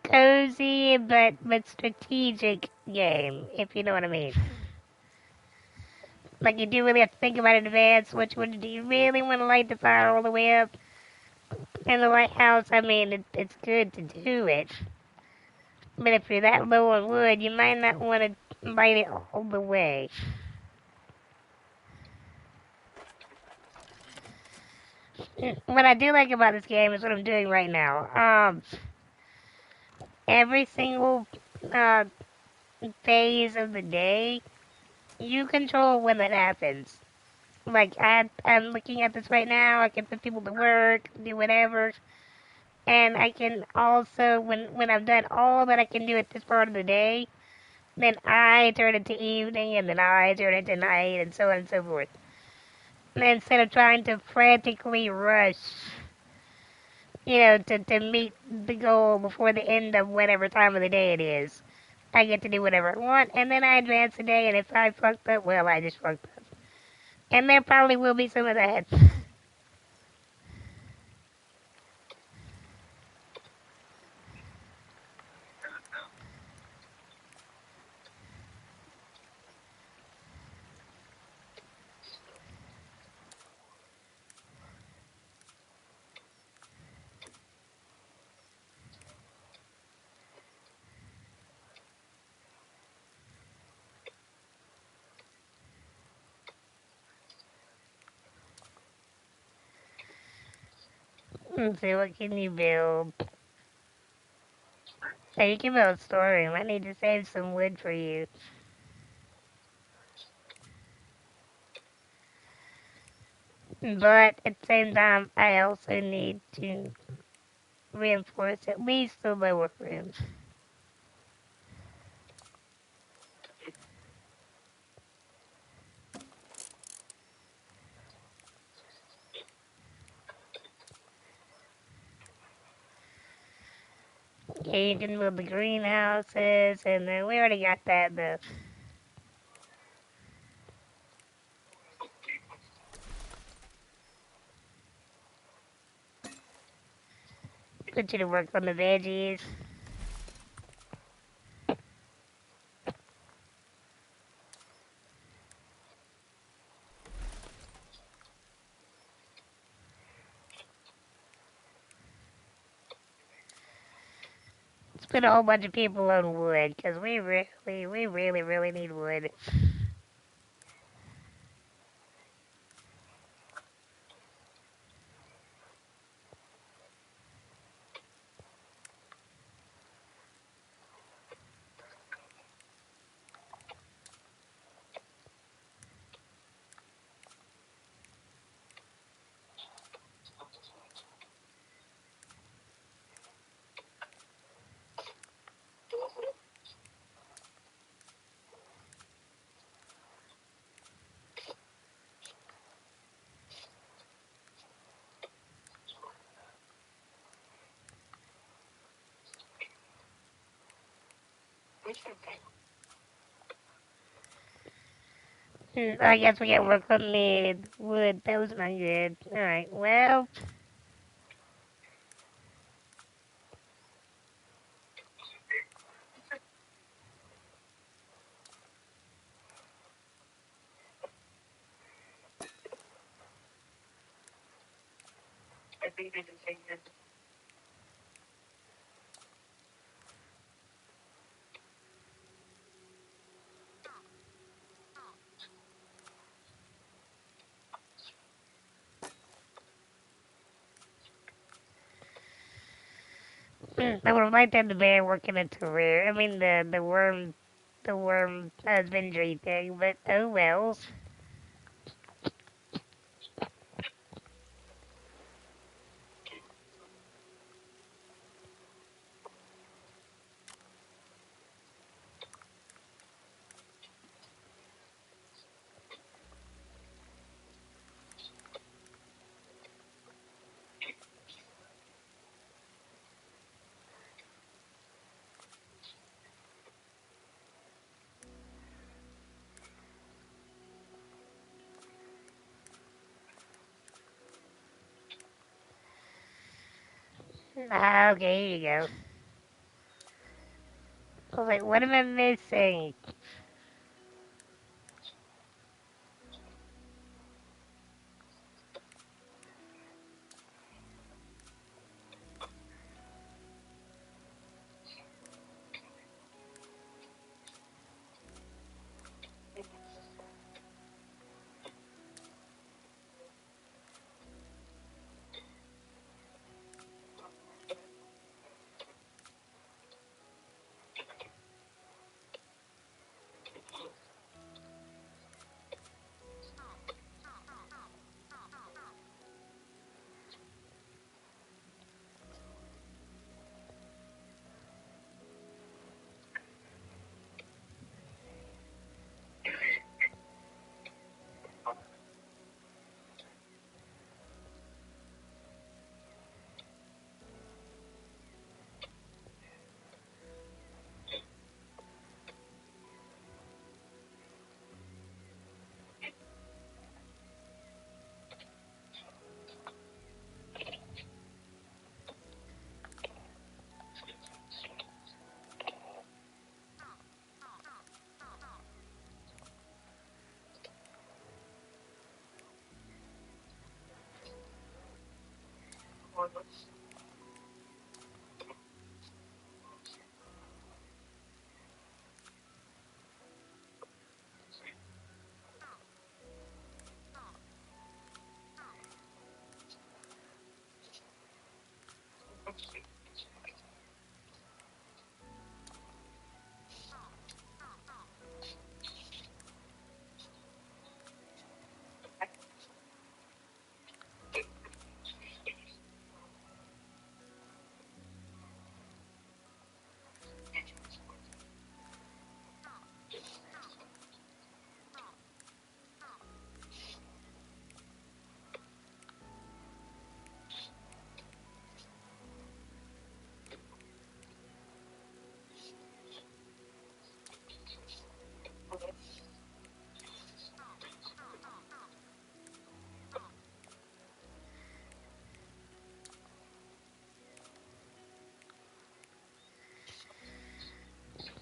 cozy but strategic game, if you know what I mean. Like you do really have to think about it in advance. Which one do you really want to light the fire all the way up? In the lighthouse, I mean, it's good to do it. But if you're that low on wood, you might not want to light it all the way. What I do like about this game is what I'm doing right now. Every single uh, phase of the day, you control when that happens. Like, I'm looking at this right now. I can put people to work, do whatever. And I can also, when I've done all that I can do at this part of the day, then I turn it to evening, and then I turn it to night, and so on and so forth. And instead of trying to frantically rush, to meet the goal before the end of whatever time of the day it is, I get to do whatever I want, and then I advance the day, and if I fucked up, well, I just fucked up. And there probably will be some of that. Let's see, what can you build? So you can build a storeroom. I need to save some wood for you. But at the same time, I also need to reinforce at least the lower rooms. Okay, you can build the greenhouses, and then we already got that, though. Put you to work on the veggies. Let's put a whole bunch of people on wood, because we really, really need wood. I guess we gotta work on the wood. That was not good. Alright, well, I would have liked to have the bear working a career. I mean, the worm husbandry thing, but oh well. Ah, okay, here you go. I was like, what am I missing?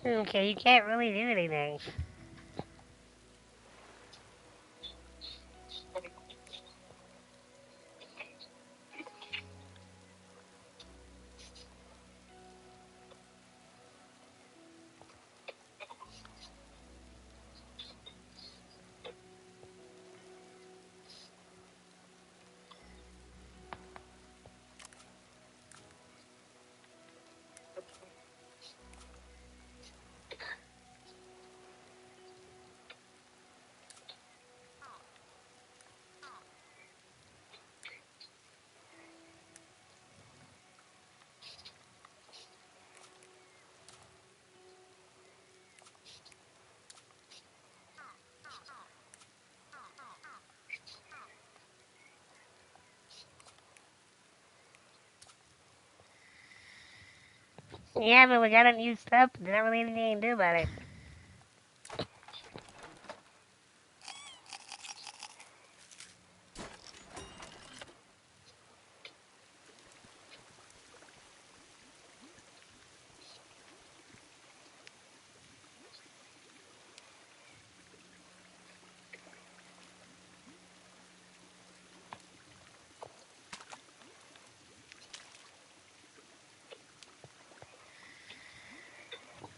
Okay, you can't really do anything. Yeah, but we got them used up. There's not really anything you can do about it.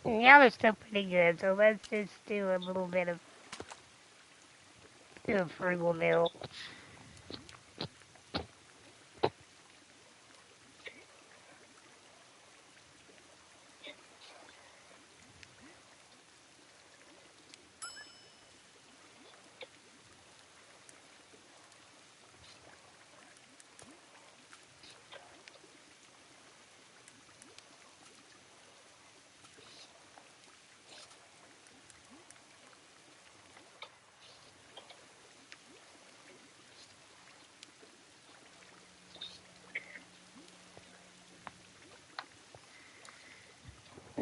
Yeah, they're still pretty good, so let's just do a little bit of do a frugal meal.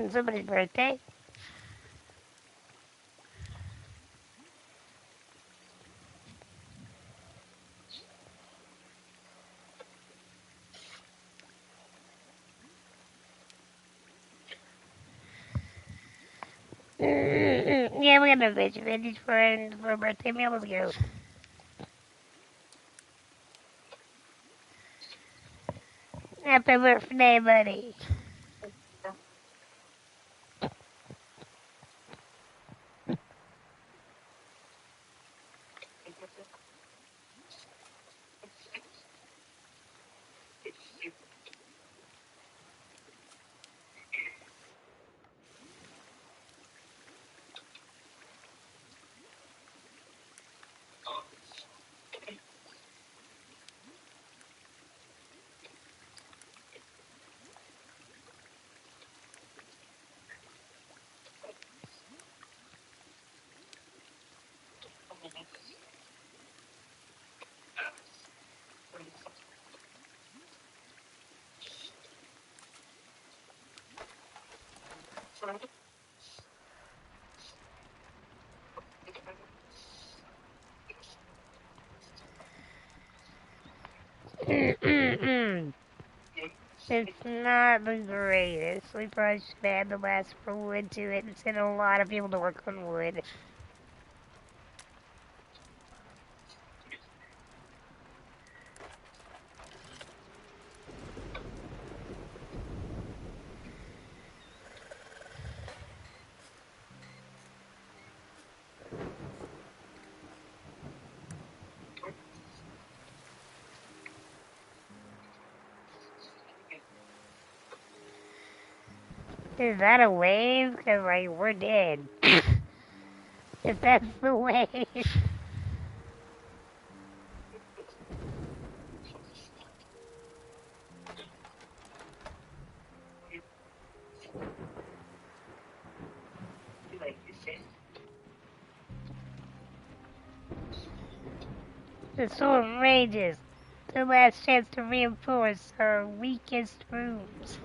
It's somebody's birthday. Yeah, we got no veggies for a birthday meal. Let's go. Happy birthday, buddy. It's not the greatest. We probably should add the last for wood to it and send a lot of people to work on wood. Is that a wave? Because, like, we're dead. If that's the wave. The storm rages. The last chance to reinforce our weakest rooms.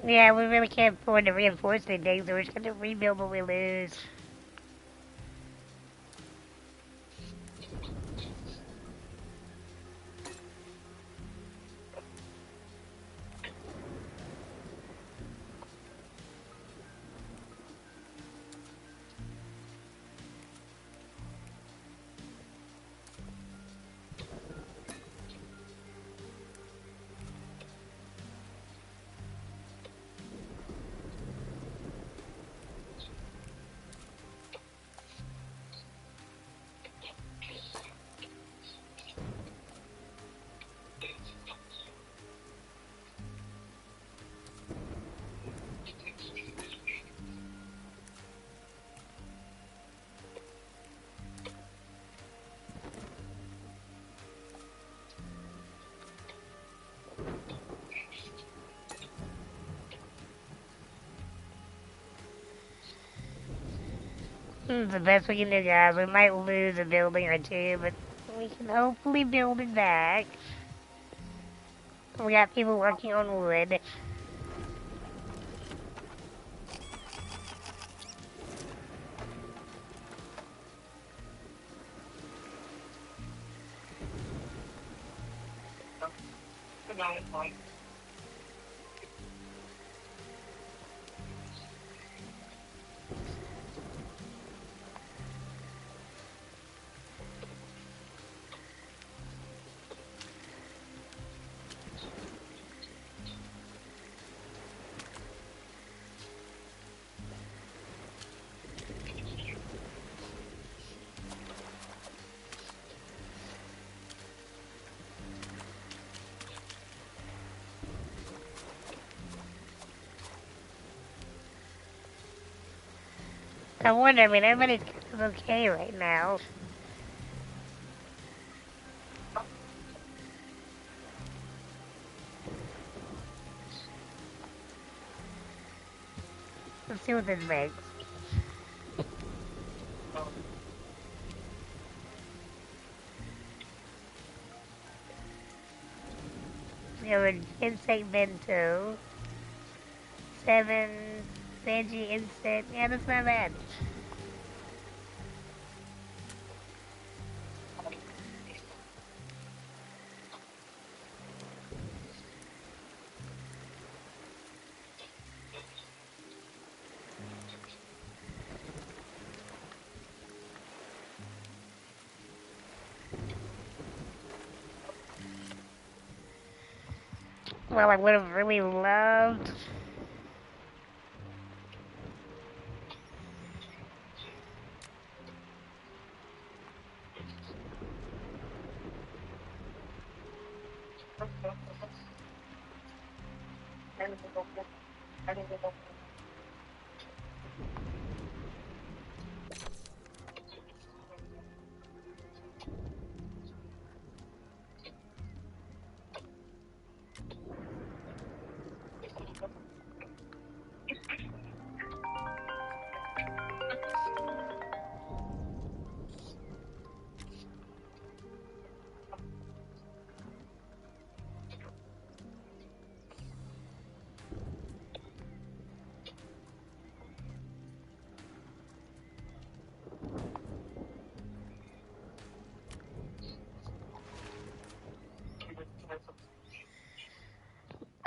Yeah, we really can't afford to reinforce anything, so we're just gonna rebuild what we lose. This is the best we can do, guys. We might lose a building or two, but we can hopefully build it back. We got people working on wood. I wonder, I mean, everybody's kind of okay right now. Let's see what this makes. We have an insect bento, 7 veggie insect. Yeah, that's not bad. Well, I would have really loved.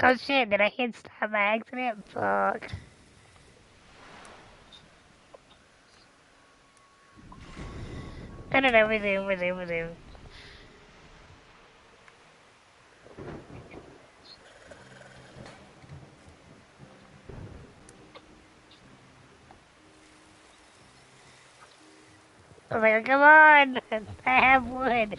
Oh shit, did I hit stop by accident? Fuck. No, resume. I was like, come on! I have wood.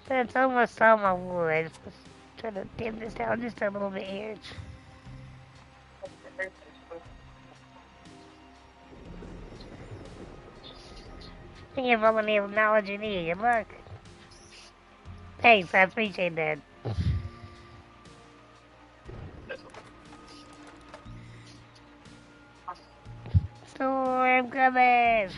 That's almost all my wood. Let's try to dim this down just a little bit here. You have all the knowledge you need. Good luck. Thanks, I appreciate that. Storm coming!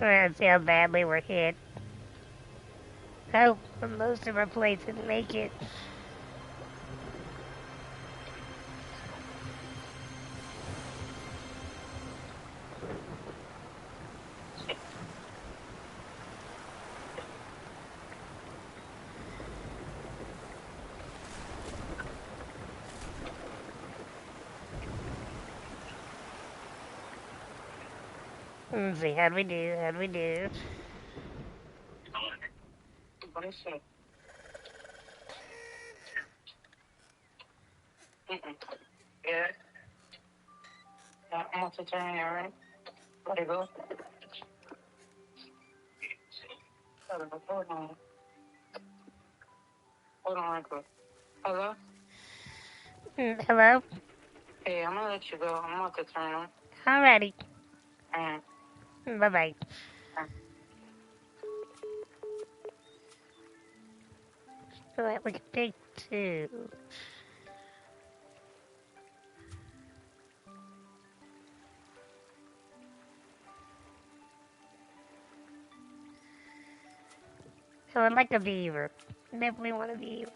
Let's see how badly we're hit. Oh, most of our plates didn't make it. Let's see, how'd we do? How'd we do? What is it? Yeah. Yeah, I'm about to turn here, right? Let it go. Hold on. Hold on real quick. Hello? Hello? Hey, I'm gonna let you go. I'm about to turn on. Alrighty. Alright. Bye-bye. Alright, we can take two. I would like a beaver. Definitely want a beaver.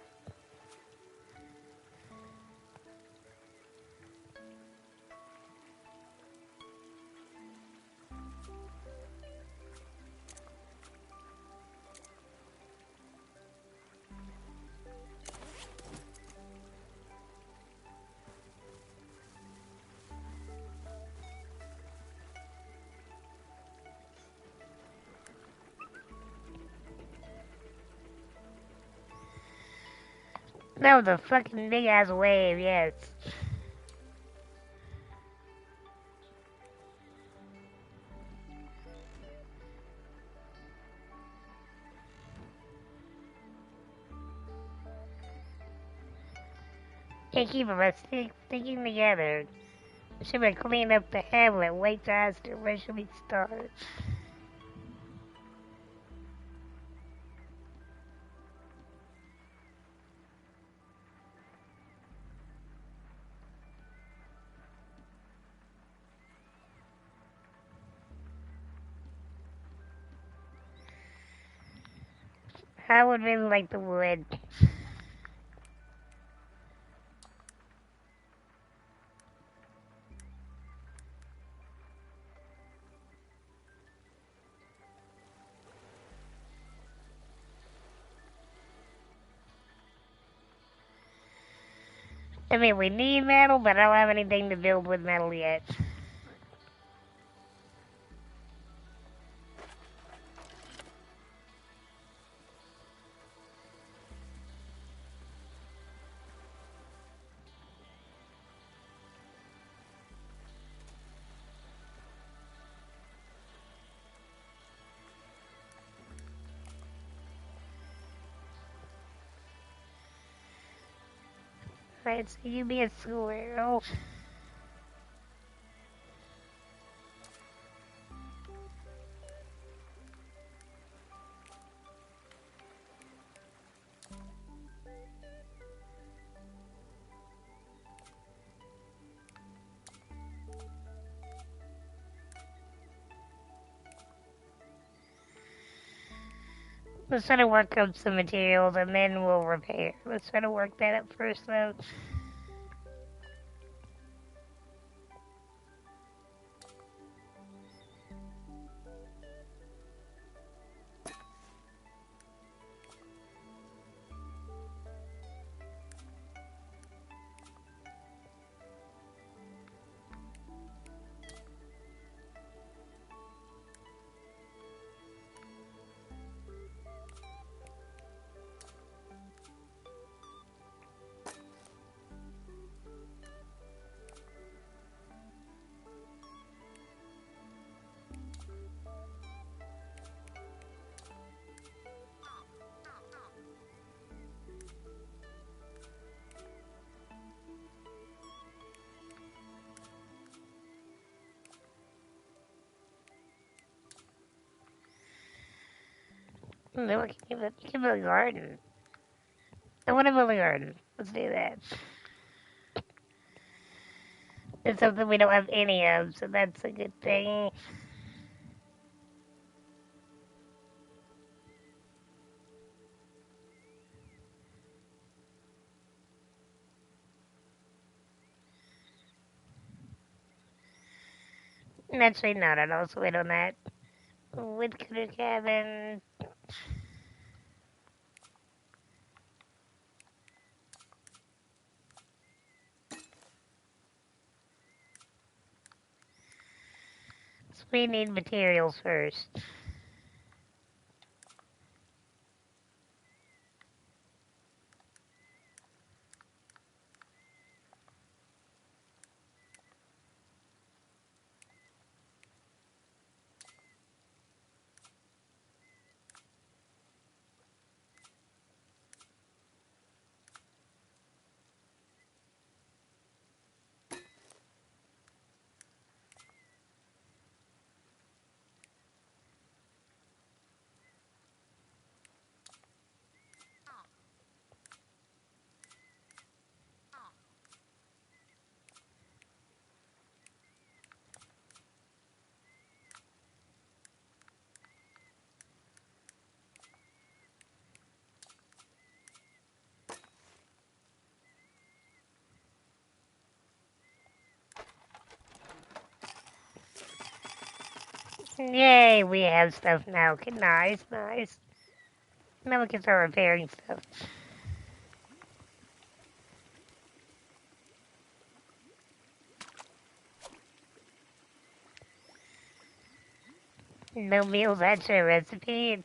That was a fucking big ass wave, yes. Can't keep us sticking together. Should we clean up the hamlet? Wait to ask her where should we start? I would really like the wood. I mean, we need metal, but I don't have anything to build with metal yet. Right, so you be a squirrel. Let's try to work up some materials and then we'll repair. Let's try to work that up first, though. No, you can build a garden. I want to build a garden. Let's do that. It's something we don't have any of, so that's a good thing. Actually, not at all, so wait on that. Woodcutter cabin. So we need materials first. Yay, we have stuff now. Okay, nice, nice. Now we can start repairing stuff. No meals, that's your recipe.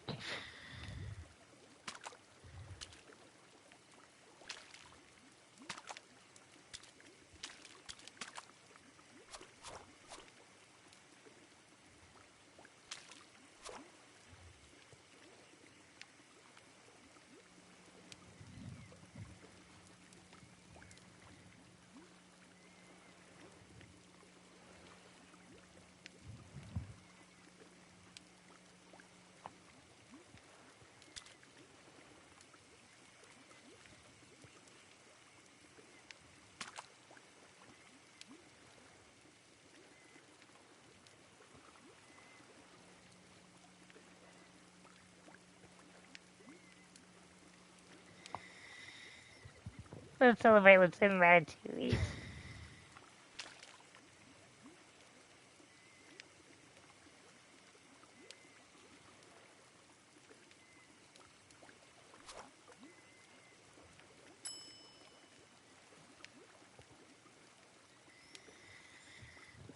Let's celebrate with some ratatouille.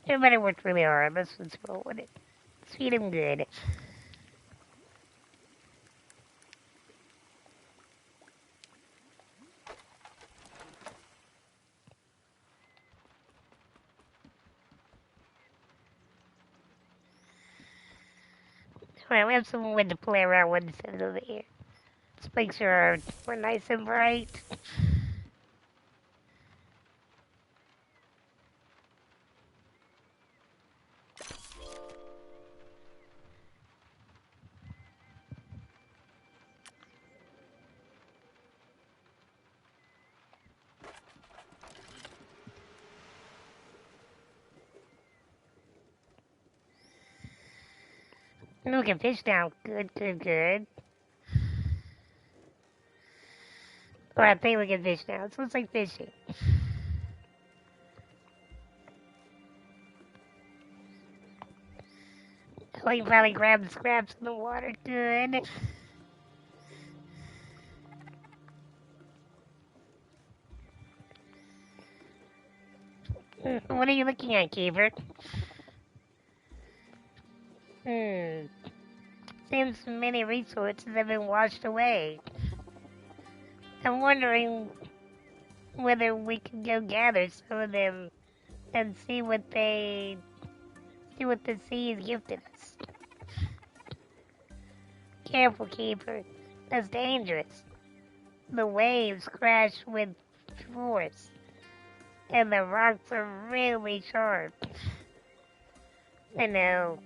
Everybody worked really hard. Let's roll with it. Let's feed him good. Alright, we have some wood to play around with instead of over here. Let's make sure we're nice and bright. And we can fish now. Good, good, good. Or I think we can fish now. So it's like fishing. We can finally grab the scraps in the water. Good. What are you looking at, Keeper? Seems many resources have been washed away. I'm wondering whether we can go gather some of them and see what the sea has gifted us. Careful, Keeper. That's dangerous. The waves crash with force, and the rocks are really sharp. I know.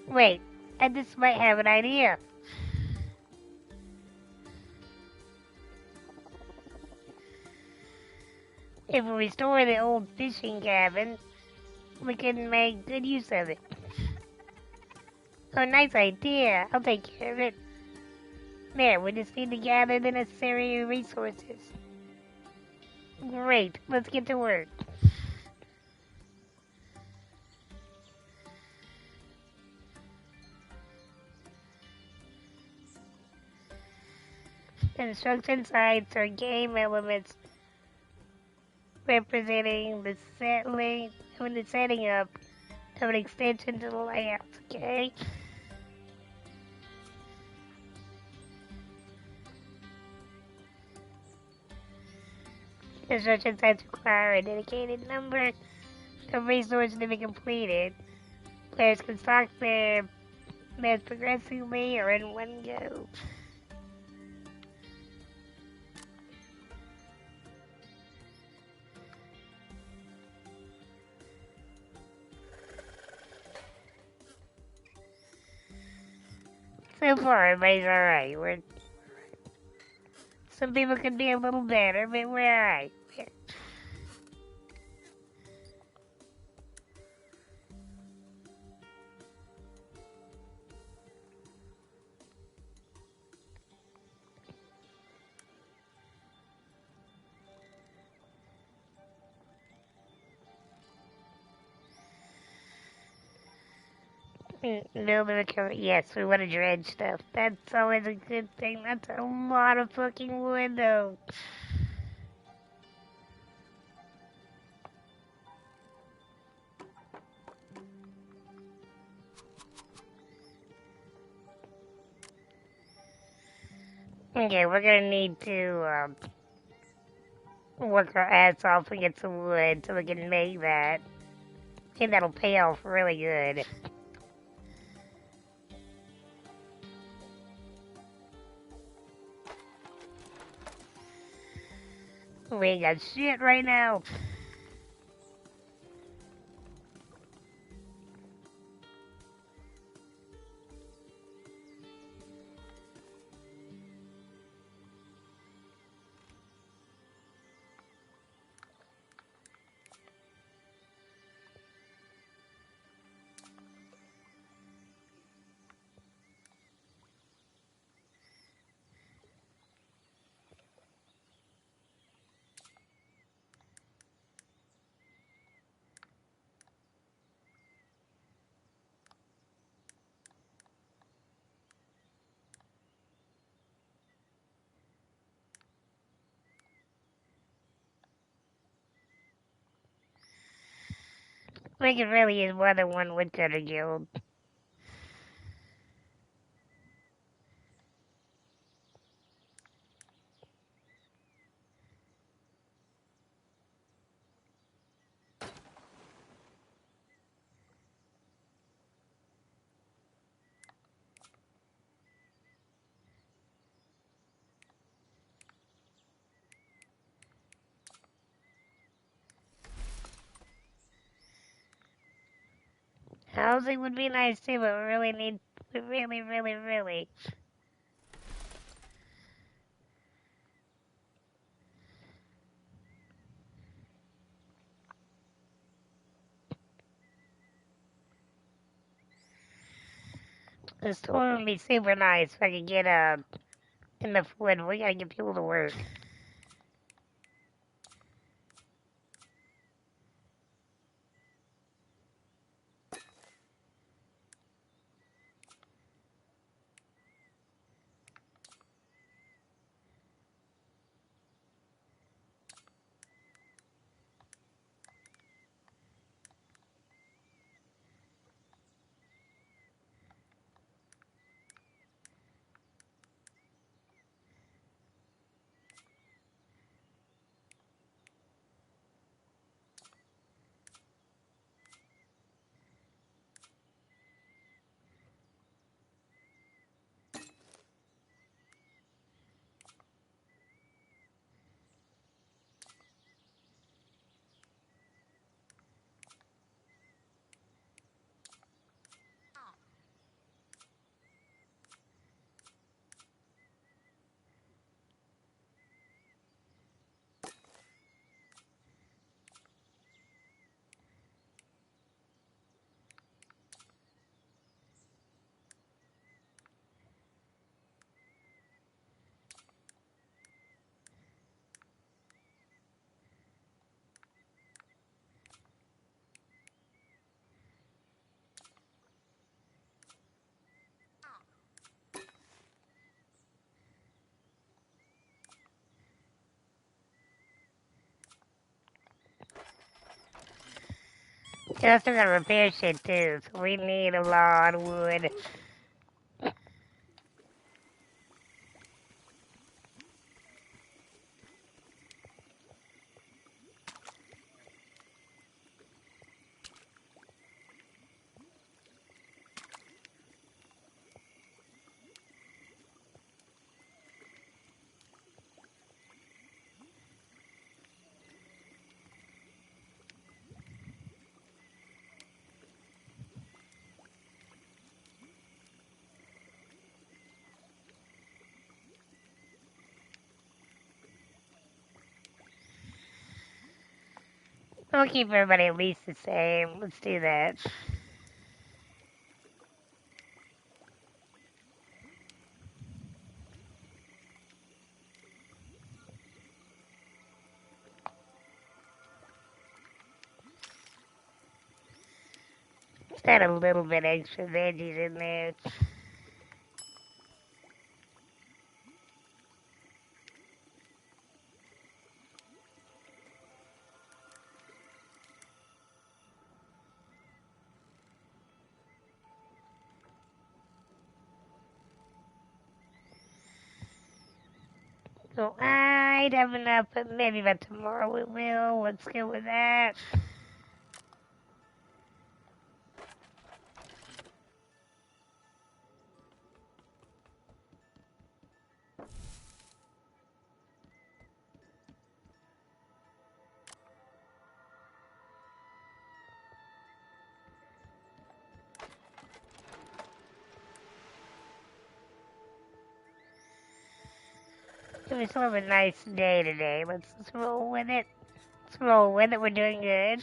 Wait, I just might have an idea. If we restore the old fishing cabin, we can make good use of it. Oh, nice idea. I'll take care of it. There, we just need to gather the necessary resources. Great, let's get to work. Construction sites are game elements representing the setting up of an extension to the layout, okay? Construction sites require a dedicated number of resources to be completed. Players can stock their mess progressively or in one go. So far, everybody's alright. Some people could be a little better, but we're alright. Build a recovery. Yes, we want to dredge stuff. That's always a good thing. That's a lot of fucking wood, though. Okay, we're gonna need to work our ass off and get some wood so we can make that. I think that'll pay off really good. We ain't got shit right now. We could really use more than one woodcutter guild. Housing would be nice too, but we really. The store would be super nice if I could get enough wood. We gotta get people to work. And I still gotta repair shit too, so we need a lot of wood. We'll keep everybody at least the same. Let's do that. Let's add a little bit extra veggies in there. So I'd have enough, but maybe by tomorrow we will. Let's go with that. It was sort of a nice day today. Let's roll with it. Let's roll with it. We're doing good.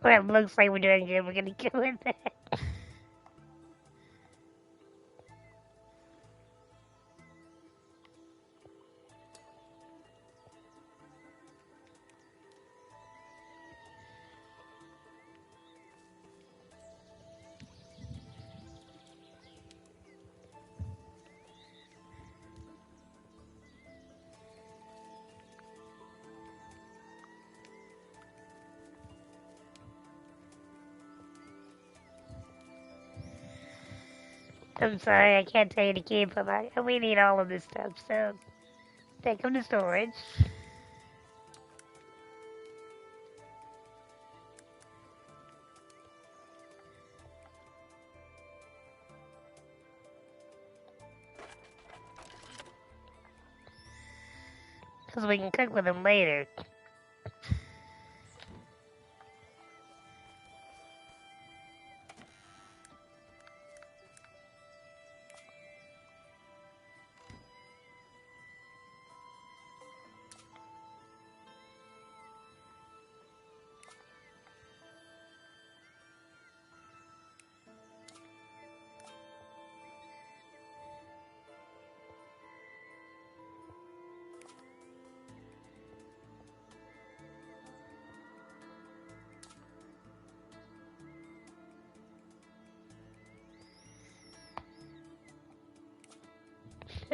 Well, it looks like we're doing good. We're gonna go with it. I'm sorry, I can't tell you to keep them. We need all of this stuff, so take them to storage. Because we can cook with them later.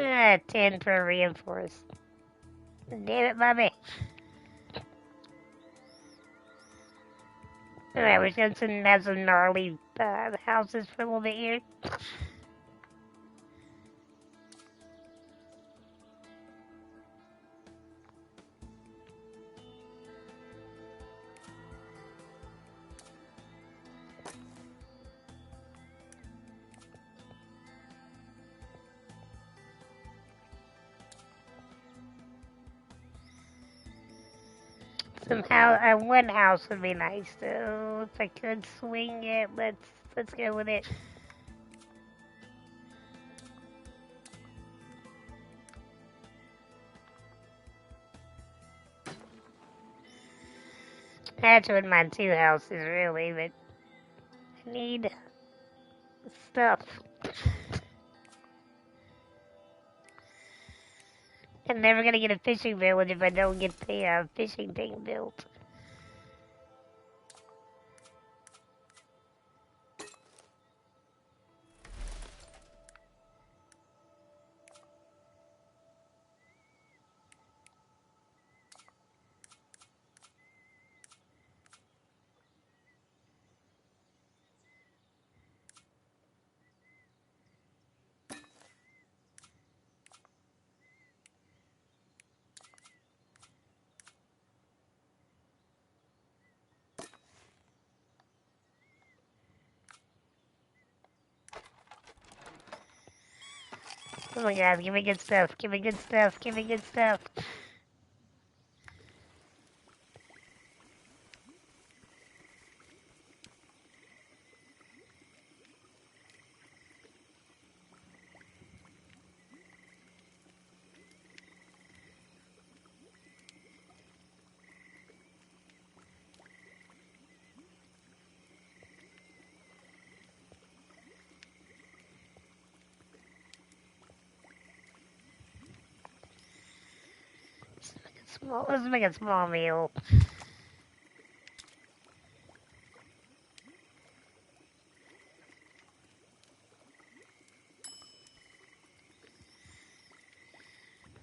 Ah, 10 for a reinforce. Damn it, Bobby. Alright, we're just gonna have some gnarly houses for a little bit here. Somehow, one house would be nice though. If I could swing it, let's go with it. I actually wouldn't mind 2 houses really, but I need stuff. I'm never gonna get a fishing village if I don't get the fishing thing built. Oh my god, give me good stuff, give me good stuff, give me good stuff. Let's make a small meal.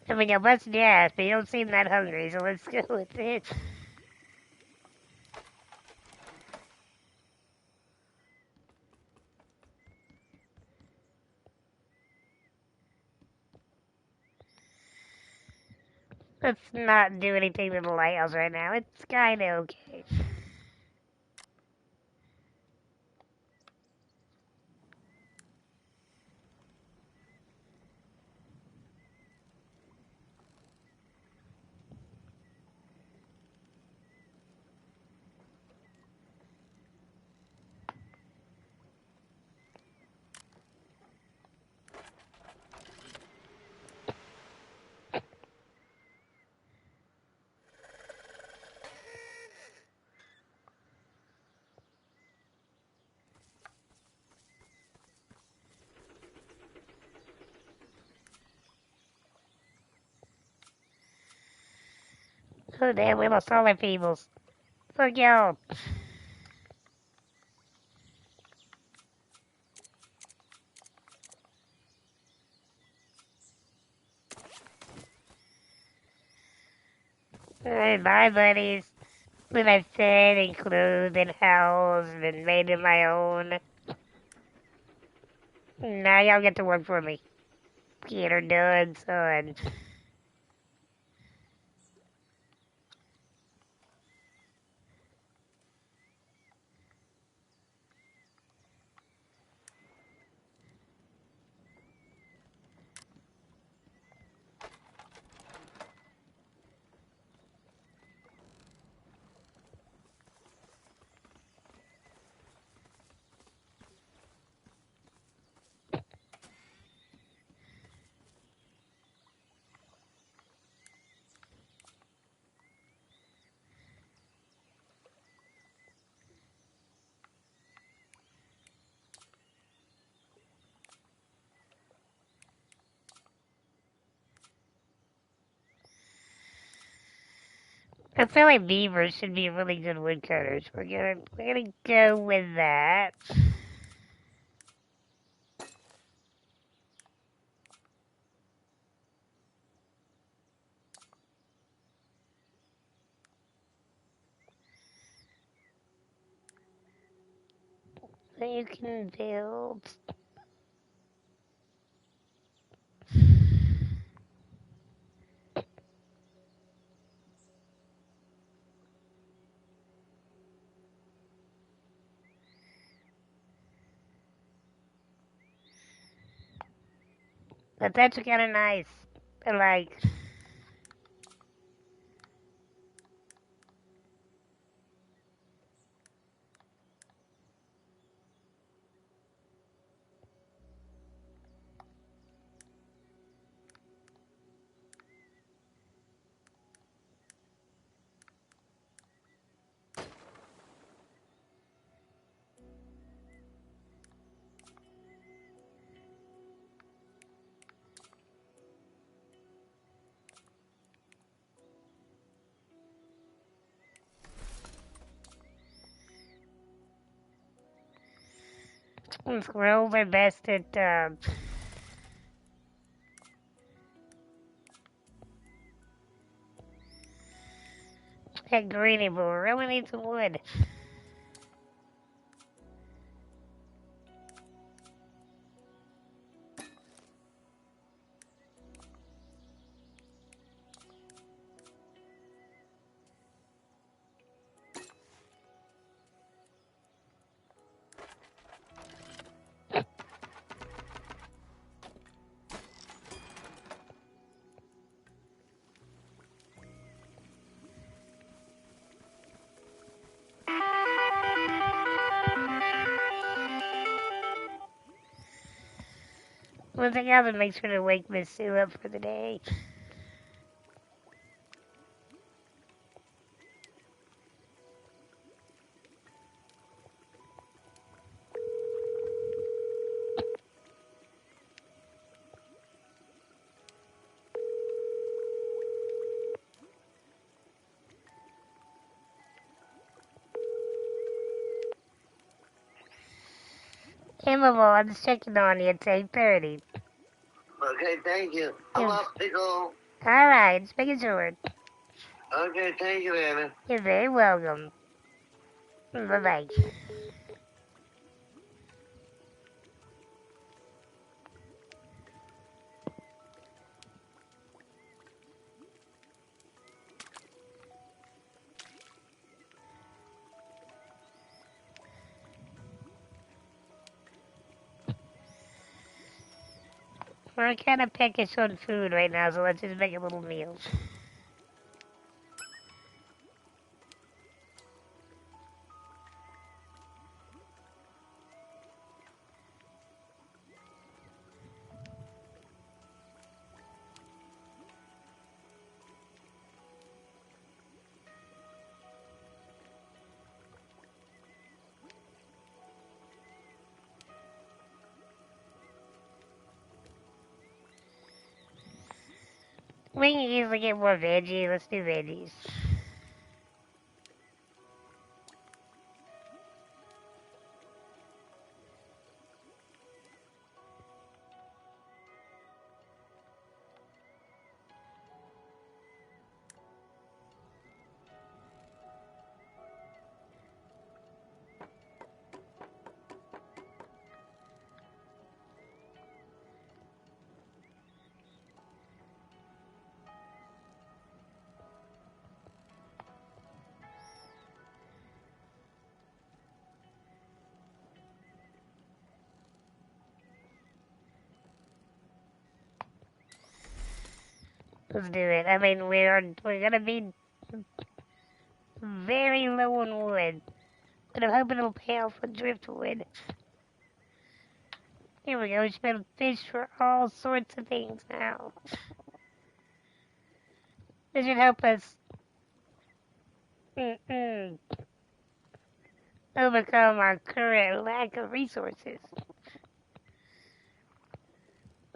I mean, I must yes, but you don't seem that hungry, so let's go with it. Let's not do anything to the lighthouse right now. It's kinda okay. Oh damn, we lost all our peoples. Fuck y'all. Alright, bye buddies. When I've fed and clothed and housed and made it my own. Now y'all get to work for me. Get her done, son. I feel like beavers should be really good woodcutters. We're gonna go with that. So you can build. But that's kind of nice. I like. Squirrels are best at greening, but we really need some wood. Once I got to make sure to wake Miss Sue up for the day. Hey, Mama, I'm just checking on you. It's 8:30. Okay, thank you. I'm up to go. All right, just making sure. Okay, thank you, Anna. You're very welcome. Bye-bye. We're kind of peckish on food right now, so let's just make a little meal. We can usually get more veggies. Let's do veggies. Let's do it. I mean, we're gonna be very low on wood, but I'm hoping it'll pay off with driftwood. Here we go. We should be able to fish for all sorts of things now. This should help us overcome our current lack of resources.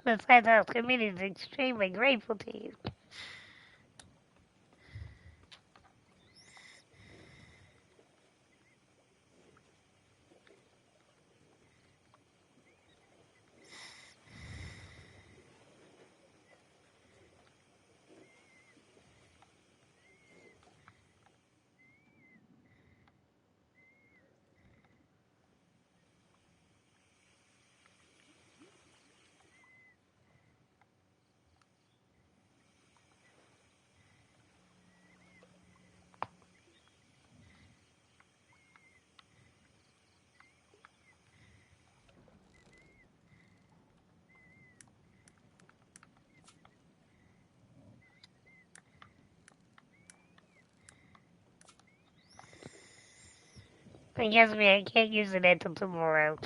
The Lighthouse community is extremely grateful to you. I guess I can't use it until tomorrow.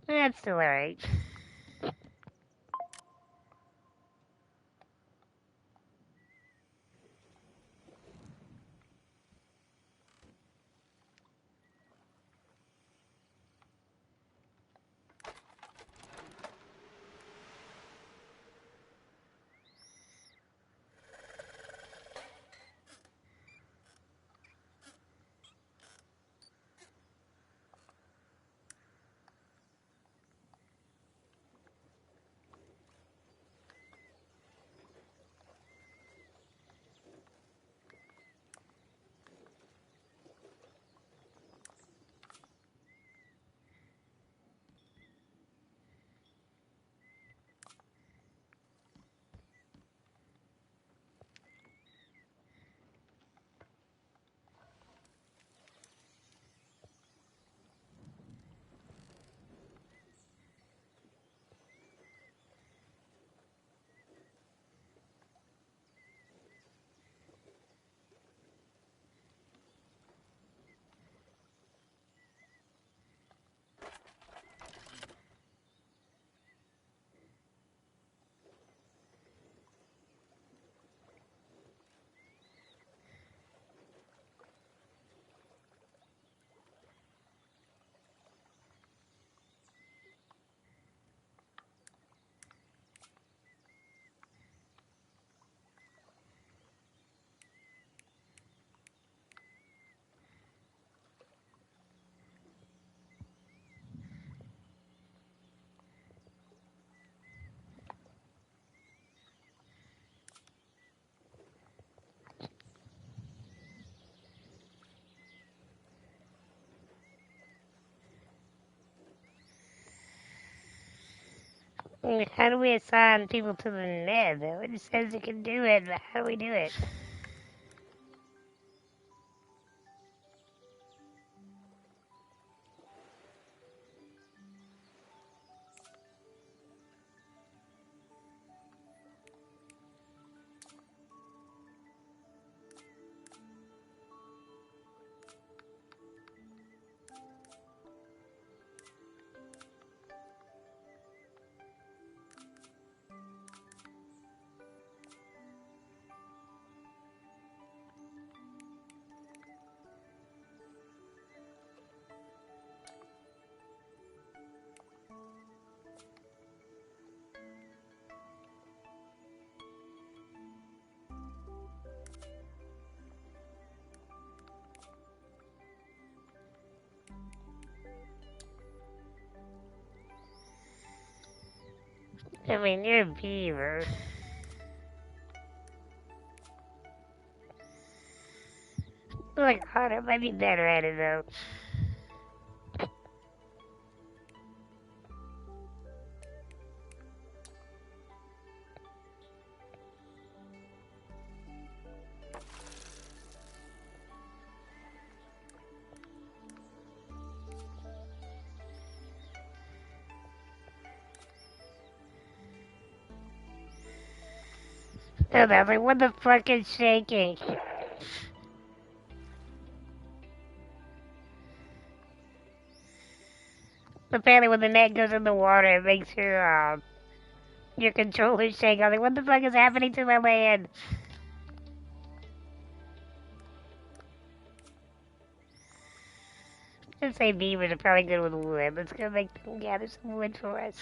That's still alright. How do we assign people to the net, though? It says you can do it, but how do we do it? I mean, you're a beaver. Look, Hunter might be better at it, though. And I was like, what the fuck is shaking? Apparently when the net goes in the water, it makes your controller shake. I was like, what the fuck is happening to my land? Just say beavers are probably good with wood. Let's go make them gather some wood for us.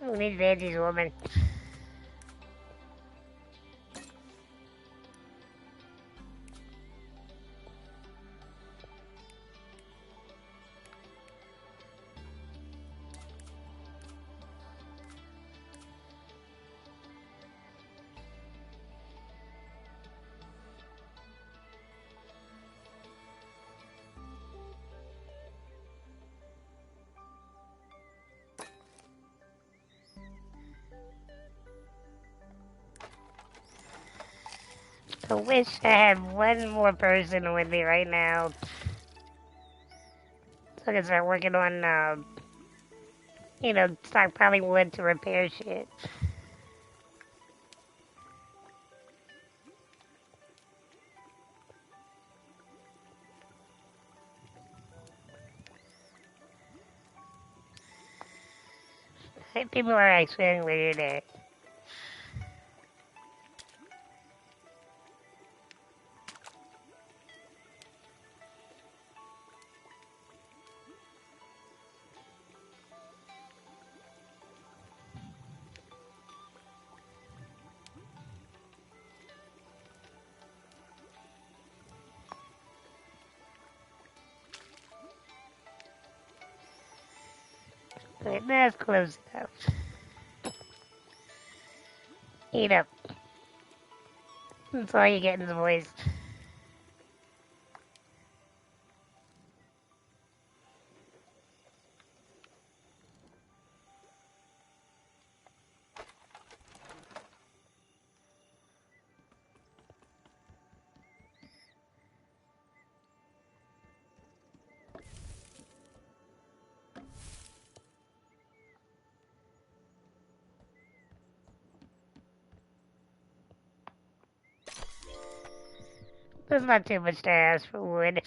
We need veggies, woman. I wish I had one more person with me right now. So I can start working on, stockpiling wood to repair shit. People are actually weird there. Wait, that's close enough. Eat up. That's all you get in the voice. There's not too much to ask for wood.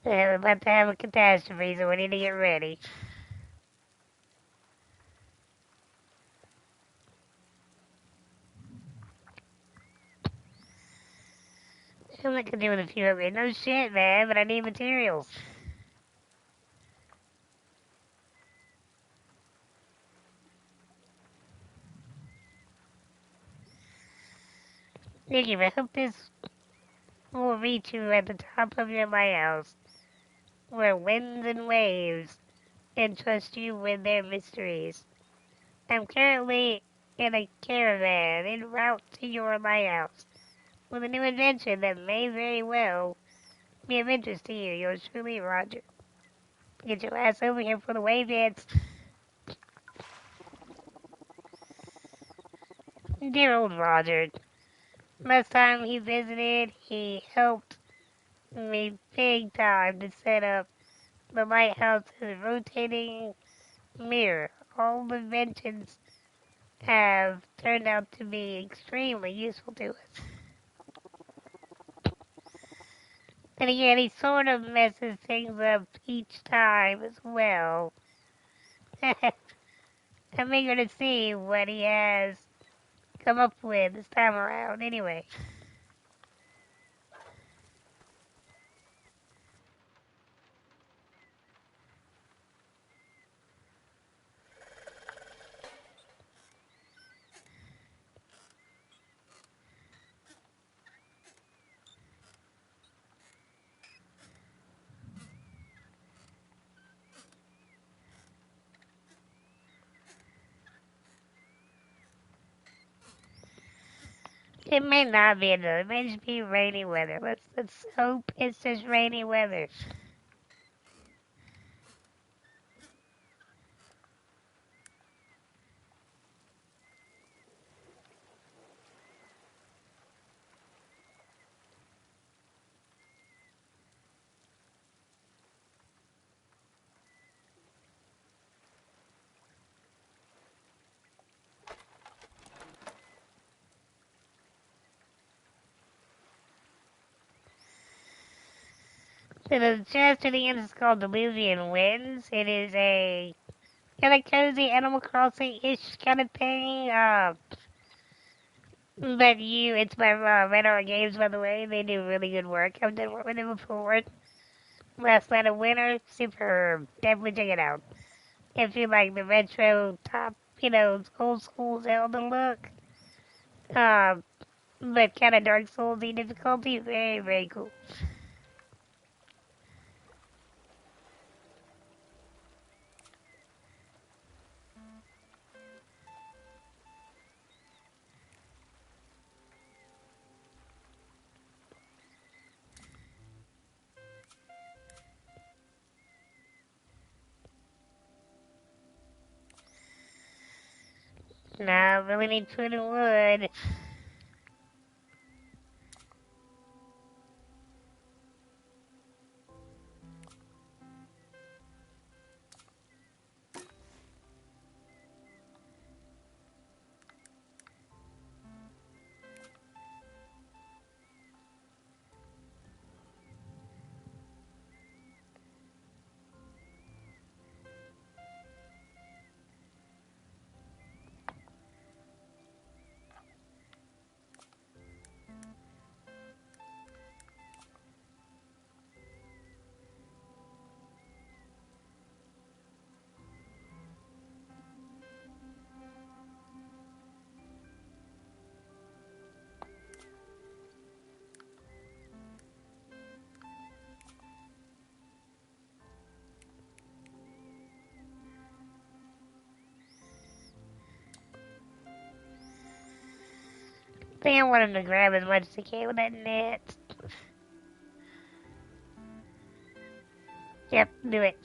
We're about to have a catastrophe, so we need to get ready. I'm not gonna do with a few of it. No shit, man, but I need materials. Nikki, I hope this will reach you at the top of your lighthouse, where winds and waves entrust you with their mysteries. I'm currently in a caravan en route to your lighthouse with a new invention that may very well be of interest to you. Yours truly, Roger. Get your ass over here for the wave dance. Dear old Roger. Last time he visited, he helped me big time to set up the lighthouse's rotating mirror. All the inventions have turned out to be extremely useful to us. And again, he sort of messes things up each time as well. I'm eager to see what he has come up with this time around anyway. It may not be enough. It may just be rainy weather. Let's hope it's just rainy weather. So the chest to the end is called Diluvian Winds. It is a kind of cozy Animal Crossing-ish kind of thing. But it's by Red Art Games, by the way. They do really good work. I've done work with them before. Last Night of Winter, superb. Definitely check it out. If you like the retro top, old school Zelda look, but kind of Dark Souls-y difficulty, very, very cool. Now, really need food and wood. I think I want him to grab as much as he can with that net. Yep, do it.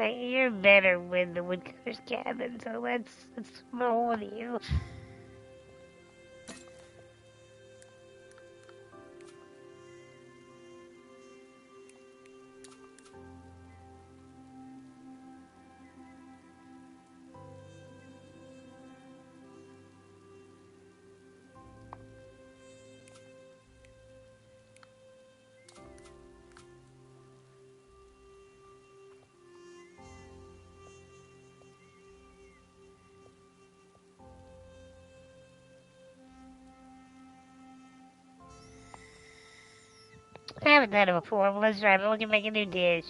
You're better with the woodcutter's cabin, so let's roll with you. I haven't done it before, but let's try it. We can make a new dish.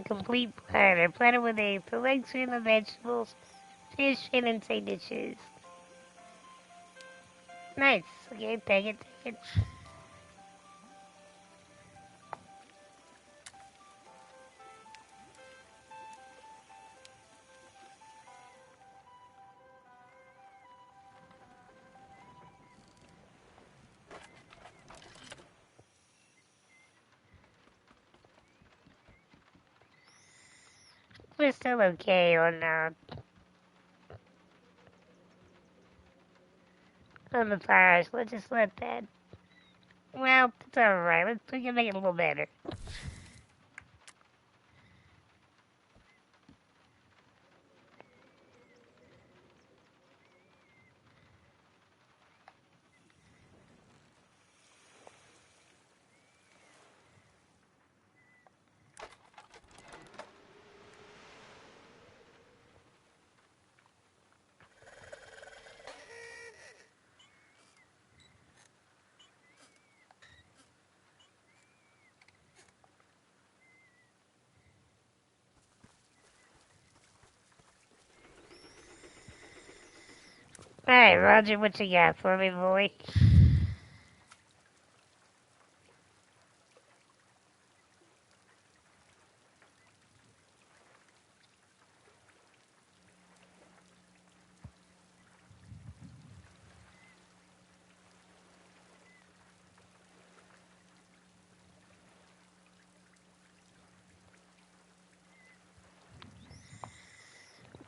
Complete platter. Platter with a selection of vegetables, fish, and inside dishes. Nice. Okay, take it, take it. We're still okay on the fires. Let's just let that. Well, it's alright. We can make it a little better. Alright, Roger, what you got for me, boy?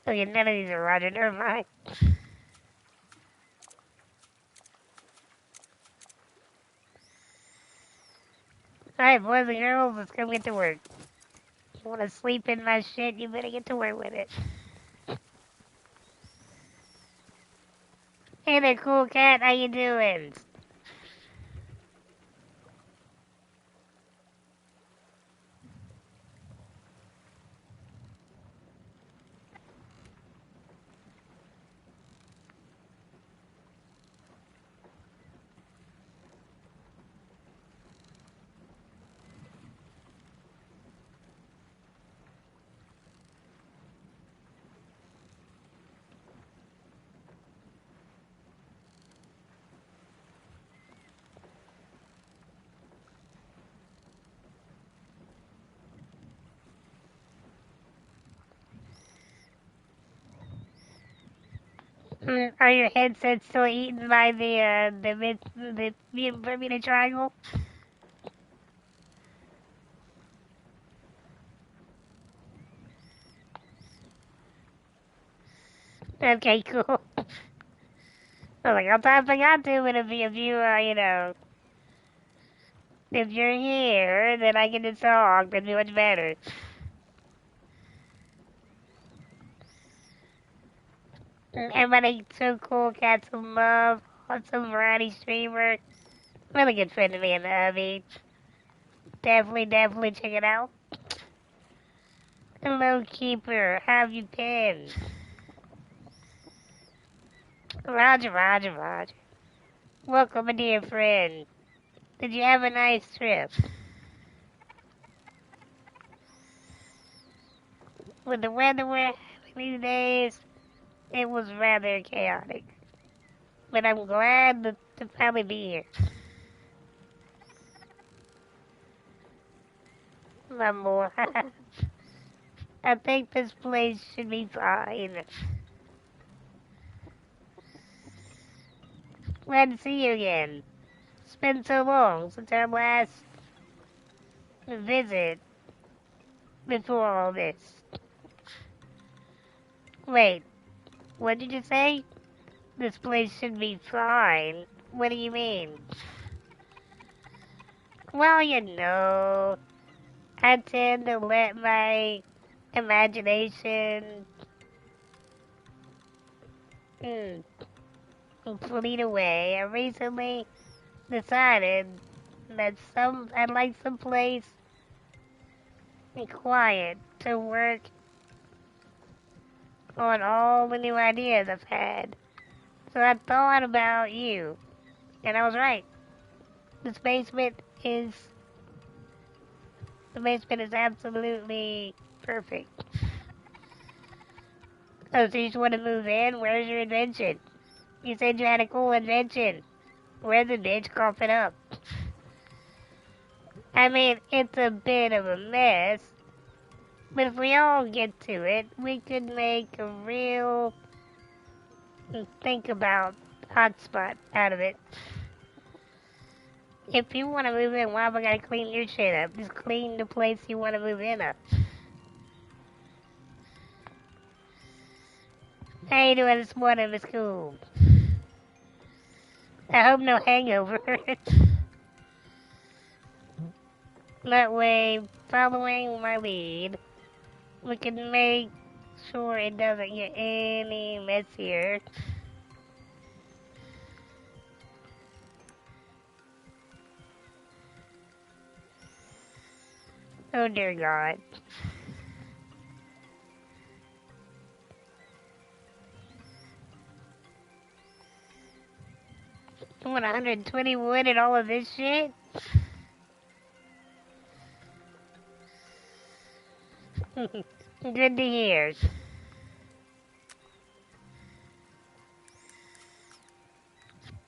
Okay, none of these are Roger. Never mind. Alright, boys and girls, let's go get to work. You wanna sleep in my shit, you better get to work with it. Hey there, cool cat, how you doing? Are your headsets still eaten by the Bermuda Triangle? Okay, cool. I was like, I'll forgot to, but if you, if you're here, then I can just talk. That'd be much better. Everybody so cool, got some love, awesome variety streamer. Really good friend of me in the hobby. Definitely check it out. Hello, Keeper. How have you been? Roger. Welcome, my dear friend. Did you have a nice trip? With the weather we're having these days, it was rather chaotic. But I'm glad to finally be here. One more. I think this place should be fine. Glad to see you again. It's been so long since our last visit before all this. Wait, what did you say? This place should be fine. What do you mean? Well, I tend to let my imagination fleet away. I recently decided that I'd like some place quiet to work on all the new ideas I've had. So I thought about you, and I was right. This basement is absolutely perfect. Oh, so you just want to move in? Where's your invention? You said you had a cool invention. Where's the bitch? Cough it up. I mean, it's a bit of a mess, but if we all get to it, we could make a real think about hotspot out of it. If you want to move in, why have I got to clean your shit up? Just clean the place you want to move in up. How you doing this morning, Miss Cool? I hope no hangover. That way, following my lead, we can make sure it doesn't get any messier. Oh dear God. You want 120 wood and all of this shit? Good to hear.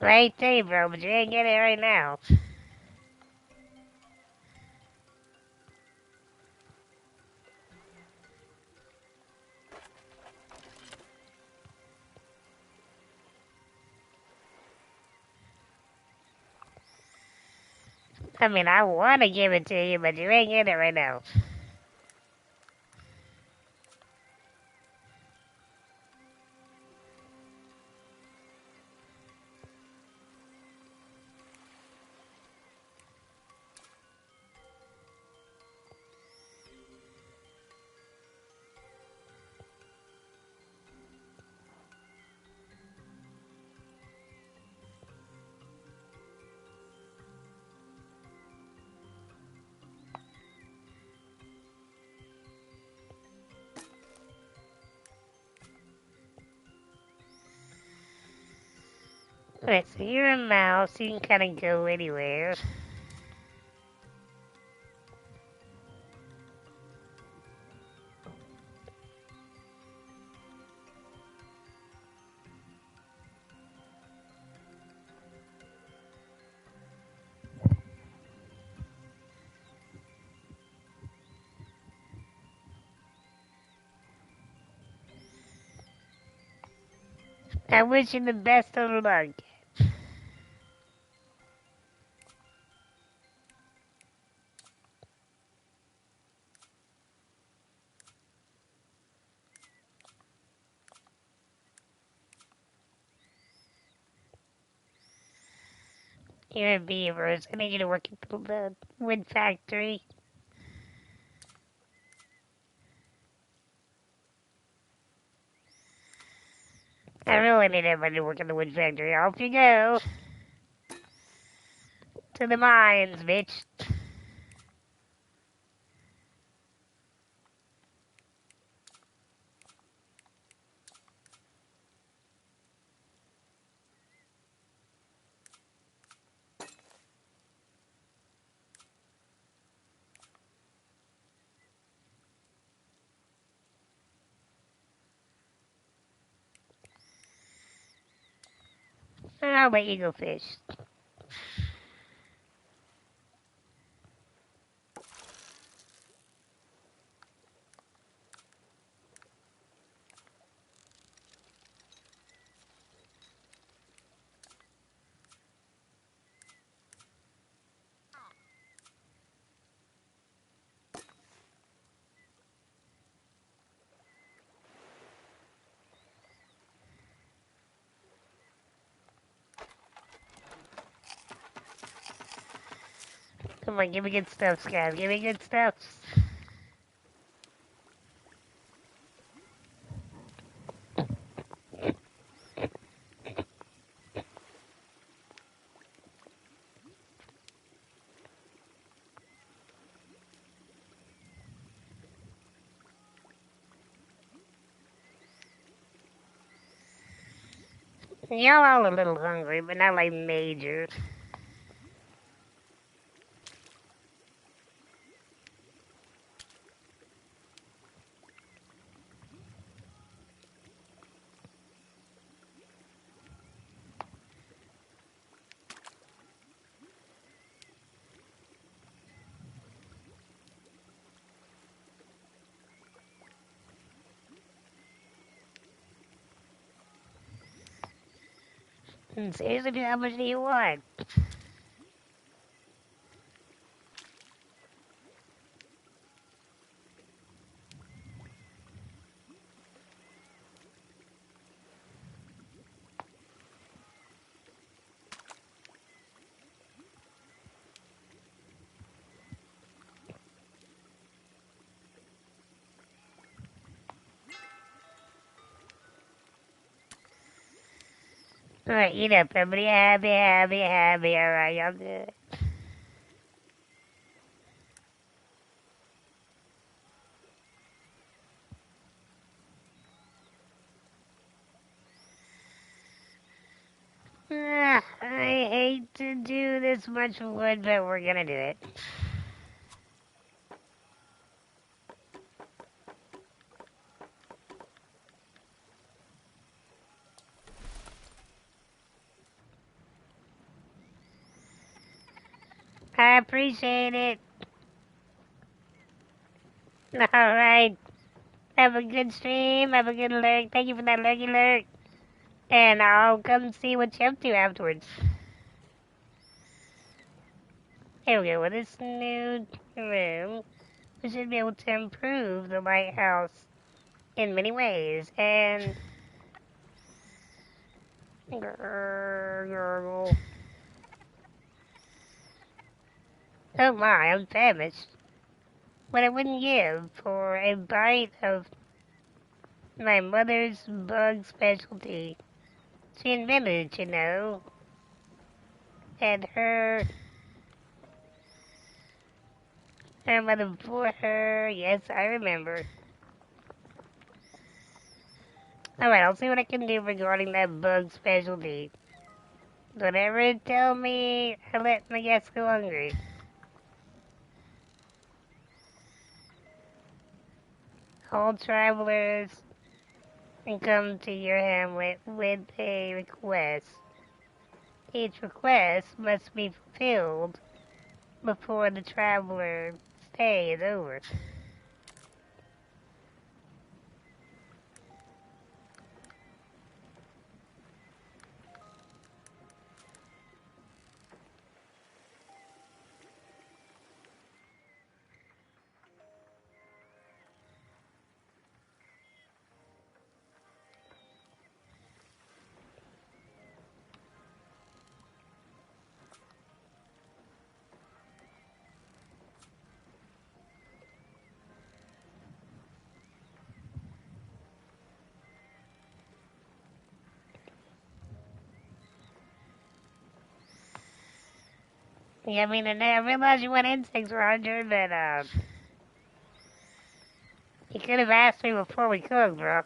Right there, bro, but you ain't getting it right now. I mean, I want to give it to you, but you ain't getting it right now. Alright, so you're a mouse, you can kind of go anywhere. I wish you the best of luck. You're a beavers. I need you to work at the wood factory. I really need everybody to work in the wood factory. Off you go. To the mines, bitch. I'll let you go fish. Come on, give me good stuff, Scott. Give me good stuff. Y'all all a little hungry, but not like major. Seriously, how much do you want? Alright, eat up, everybody. Happy, happy, happy. Alright, y'all good. I hate to do this much wood, but we're gonna do it. I appreciate it. Alright. Have a good stream. Have a good lurk. Thank you for that lurky lurk. And I'll come see what you're up to afterwards. Here we go. With this new room, we should be able to improve the lighthouse in many ways. And gurgle. Oh my, I'm famished. What I wouldn't give for a bite of my mother's bug specialty. She invented it, you know. And her mother before her, yes, I remember. Alright, I'll see what I can do regarding that bug specialty. Whatever it tell me, I let my guests go hungry. All travelers can come to your hamlet with a request. Each request must be fulfilled before the traveler's stay is over. Yeah, I mean, and I realized you want insects, Roger, but, you could have asked me before we cooked, bro.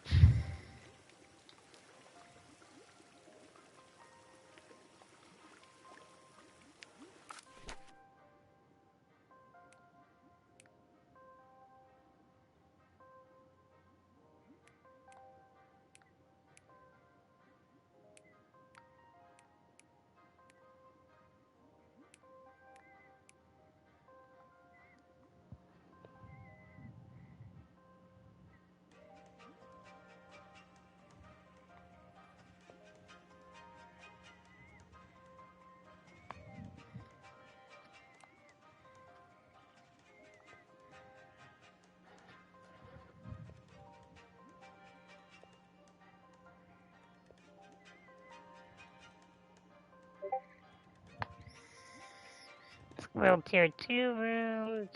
Well, tier 2 rooms.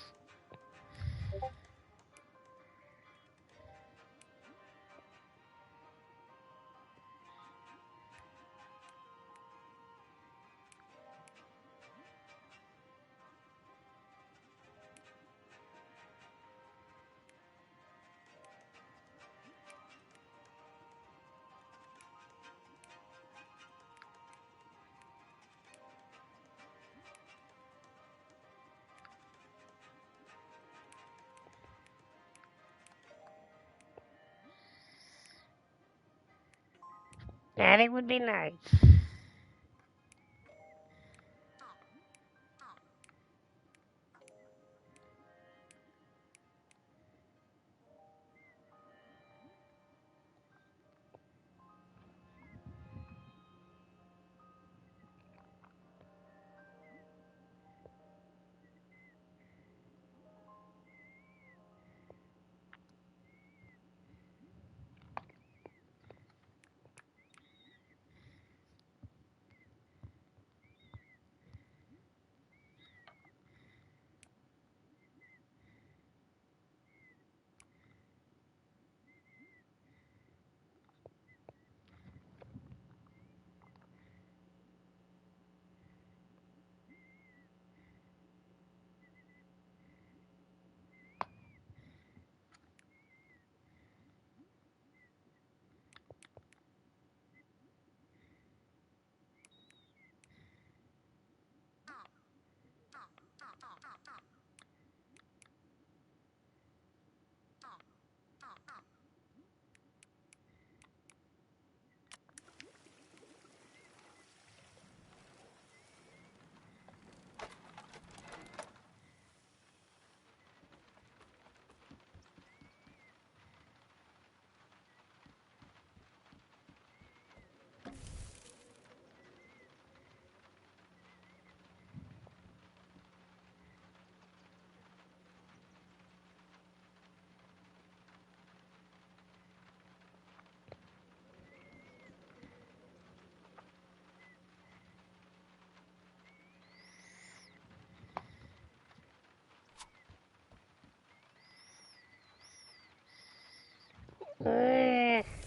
Attic would be nice.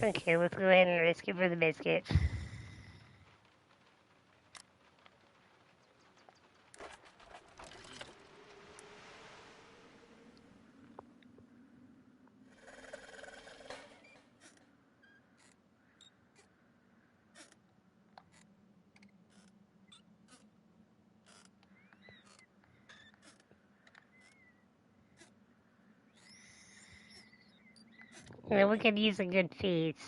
Okay, let's go ahead and risk it for the biscuit. Yeah, we could use a good feast.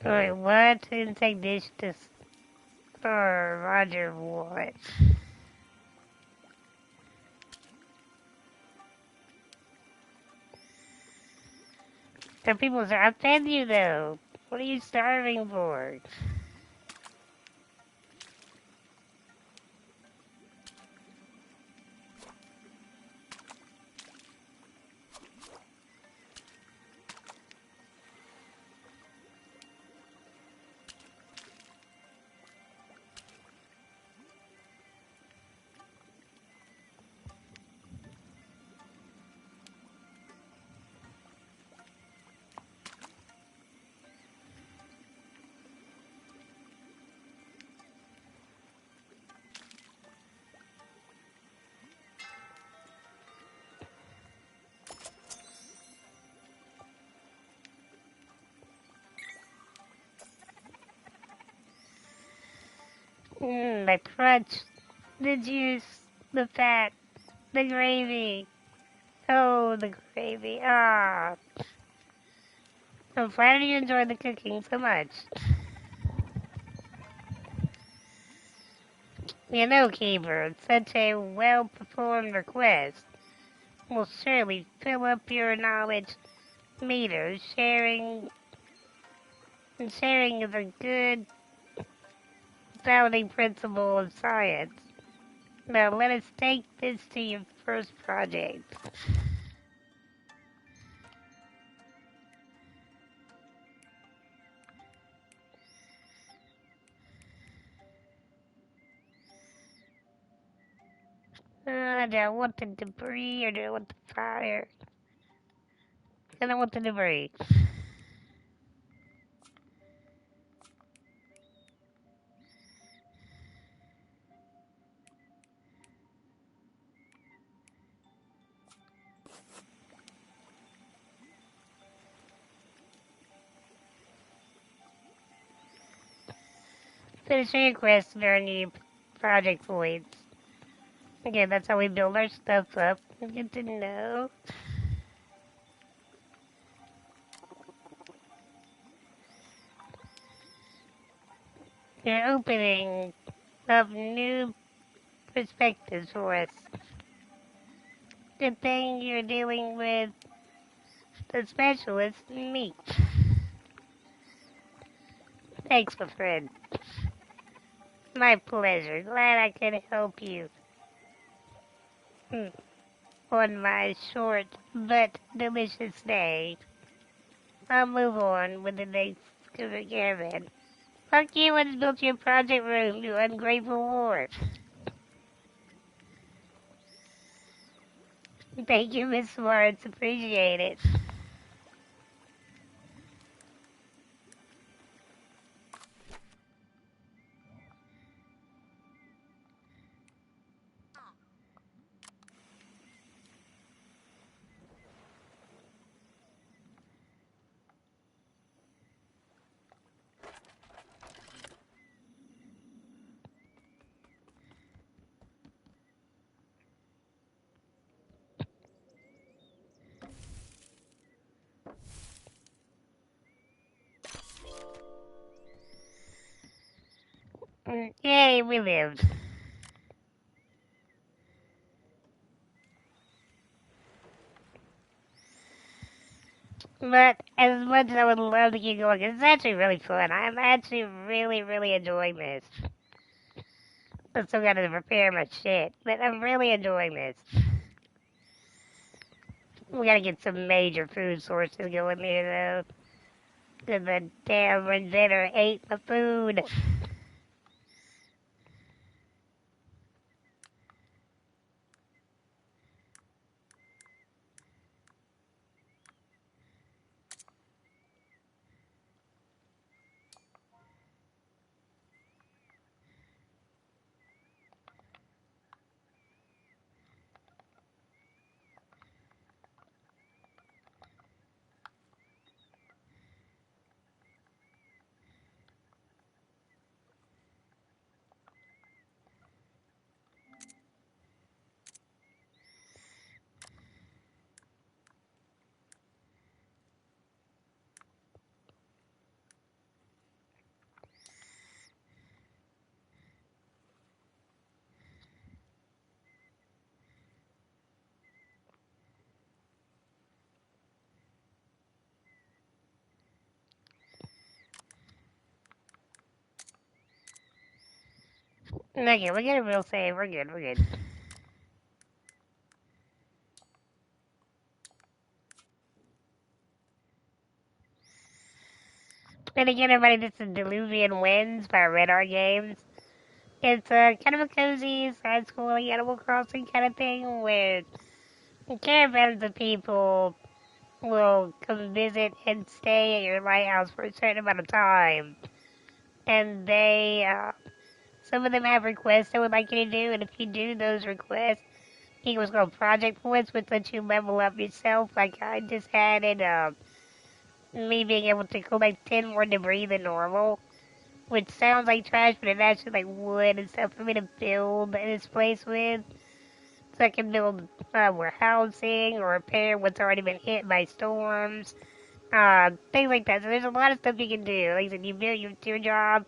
Wait, what? Insect dish to store. Roger, what? The people say, I fed you though. What are you starving for? The crunch, the juice, the fat, the gravy. Oh, the gravy. Ah. I'm glad you enjoyed the cooking so much. You know, Keeper, such a well-performed request will surely fill up your knowledge meter. Sharing is a good founding principle of science. Now let us take this to your first project. Do I want the debris or do I want the fire? And I want the debris. Finish your quest and earn your project points. Again, that's how we build our stuff up. Good to know. You're opening up new perspectives for us. Good thing you're dealing with the specialist me. Thanks, my friend. My pleasure. Glad I could help you. On my short but delicious day. I'll move on with the next caravan. Fuck you and built your project room, you ungrateful whore. Thank you, Miss Smarts. Appreciate it. Yay, we lived. But as much as I would love to keep going, it's actually really fun. I'm actually really enjoying this. I still gotta repair my shit, but I'm really enjoying this. We gotta get some major food sources going here, though. Cause the damn inventor ate the food. Okay, we got a real save. We're good. We're good. And again, everybody, this is Diluvian Winds by Red Art Games. It's kind of a cozy, side-scrolling Animal Crossing kind of thing where caravans of people will come visit and stay at your lighthouse for a certain amount of time. And some of them have requests they would like you to do, and if you do those requests, you can what's called project points, which lets you level up yourself. Like I just added me being able to collect 10 more debris than normal, which sounds like trash, but it's actually like wood and stuff for me to build this place with. So I can build more housing or repair what's already been hit by storms, things like that. So there's a lot of stuff you can do. Like I said, it's your job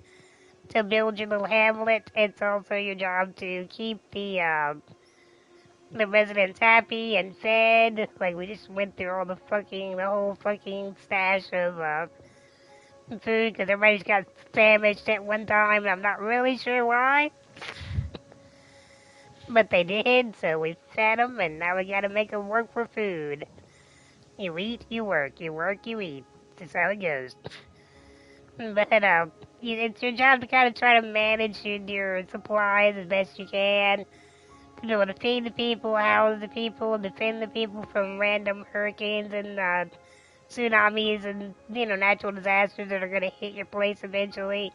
to build your little hamlet. It's also your job to keep the residents happy and fed. Like we just went through the whole fucking stash of food because everybody's got famished at one time. And I'm not really sure why, but they did. So we fed them, and now we gotta make them work for food. You eat, you work. You work, you eat. That's how it goes. But it's your job to kind of try to manage your supplies as best you can. To be able to feed the people, house the people, defend the people from random hurricanes and tsunamis and natural disasters that are gonna hit your place eventually.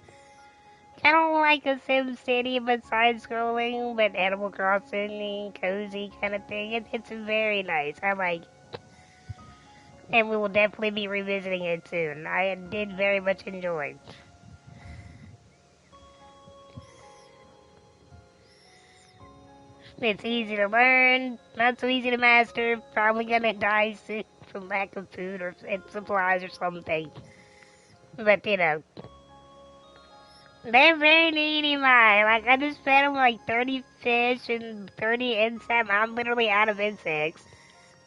Kind of like a Sim City, but side-scrolling, but Animal Crossing, cozy kind of thing. It's very nice. I like it. And we will definitely be revisiting it soon. I did very much enjoy. It's easy to learn, not so easy to master. Probably gonna die soon from lack of food or supplies or something. But they're very needy, mine. Like I just fed them like 30 fish and 30 insects. I'm literally out of insects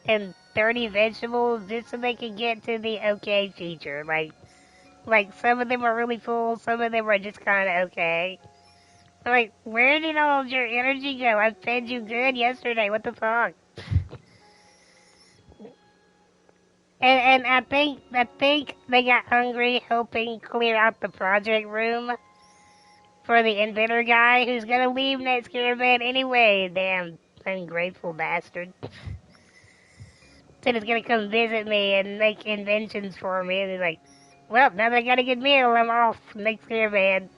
and 30 vegetables just so they can get to the okay feature. Like some of them are really full, some of them are just kind of okay. Like, where did all of your energy go? I fed you good yesterday. What the fuck? And I think they got hungry helping clear out the project room for the inventor guy who's gonna leave next caravan anyway. Damn ungrateful bastard. Said he's gonna come visit me and make inventions for me, and he's like, well, now they got a good meal. I'm off next caravan.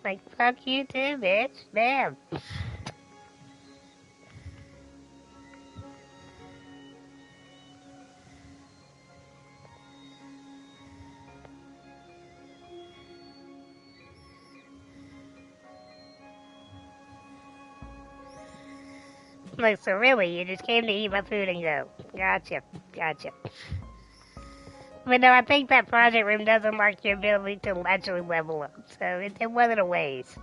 Like, fuck you too, bitch. Damn. Like, so really, you just came to eat my food and go. Gotcha. Gotcha. But no, I think that project room does unlock your ability to actually level up, so it wasn't a waste.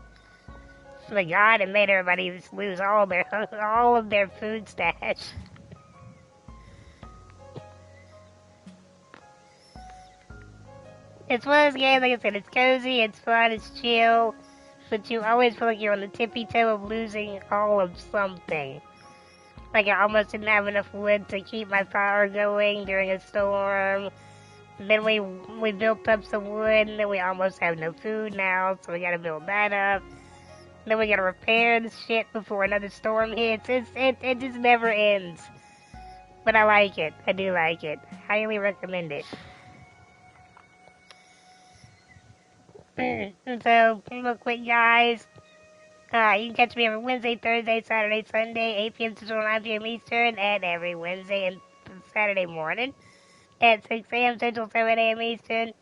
My God, it made everybody just lose all of their food stash. It's one of those games, like I said, it's cozy, it's fun, it's chill, but you always feel like you're on the tippy toe of losing all of something. Like I almost didn't have enough wood to keep my fire going during a storm. Then we built up some wood, and then we almost have no food now, so we gotta build that up. Then we gotta repair the shit before another storm hits. It just never ends. But I like it. I do like it. Highly recommend it. So, real quick, guys. You can catch me every Wednesday, Thursday, Saturday, Sunday, 8 p.m. Central, 9 p.m. Eastern, and every Wednesday and Saturday morning at 6 a.m. Central, 7 a.m. Eastern.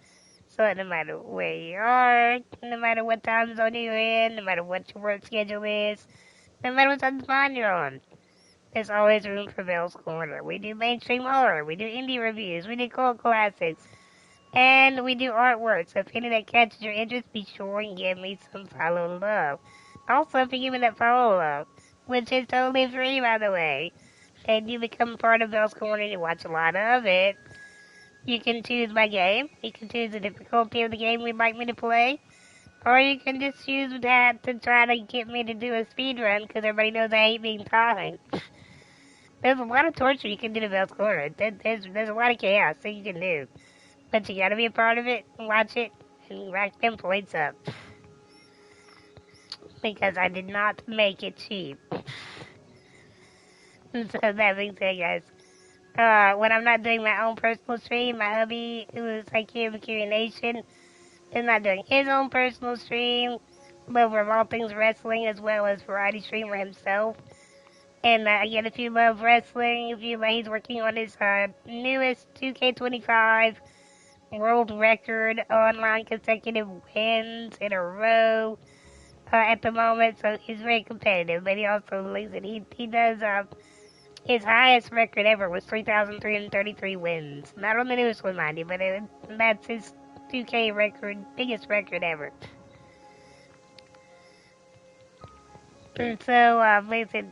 So no matter where you are, no matter what time zone you're in, no matter what your work schedule is, no matter what time zone you're on, there's always room for Bell's Corner. We do mainstream horror, we do indie reviews, we do cult classics, and we do artwork. So if any of that catches your interest, be sure and give me some follow love. Also, if you give me that follow love, which is totally free, by the way, and you become part of Bell's Corner and you watch a lot of it, you can choose my game. You can choose the difficulty of the game you'd like me to play. Or you can just use that to try to get me to do a speed run because everybody knows I hate being timed. There's a lot of torture you can do to Bell's Corner. There's a lot of chaos that you can do. But you gotta be a part of it, watch it, and rack them points up. Because I did not make it cheap. So that being said, guys, when I'm not doing my own personal stream, my hubby, who is like here in the Nation, is not doing his own personal stream. Lover of all things wrestling, as well as variety streamer himself. And again, if you love wrestling, he's working on his newest 2K25 world record online consecutive wins in a row at the moment. So he's very competitive, but he also he does his highest record ever was 3,333 wins. Not on the newest one, mind you, but that's his 2K record, biggest record ever. And so, listen,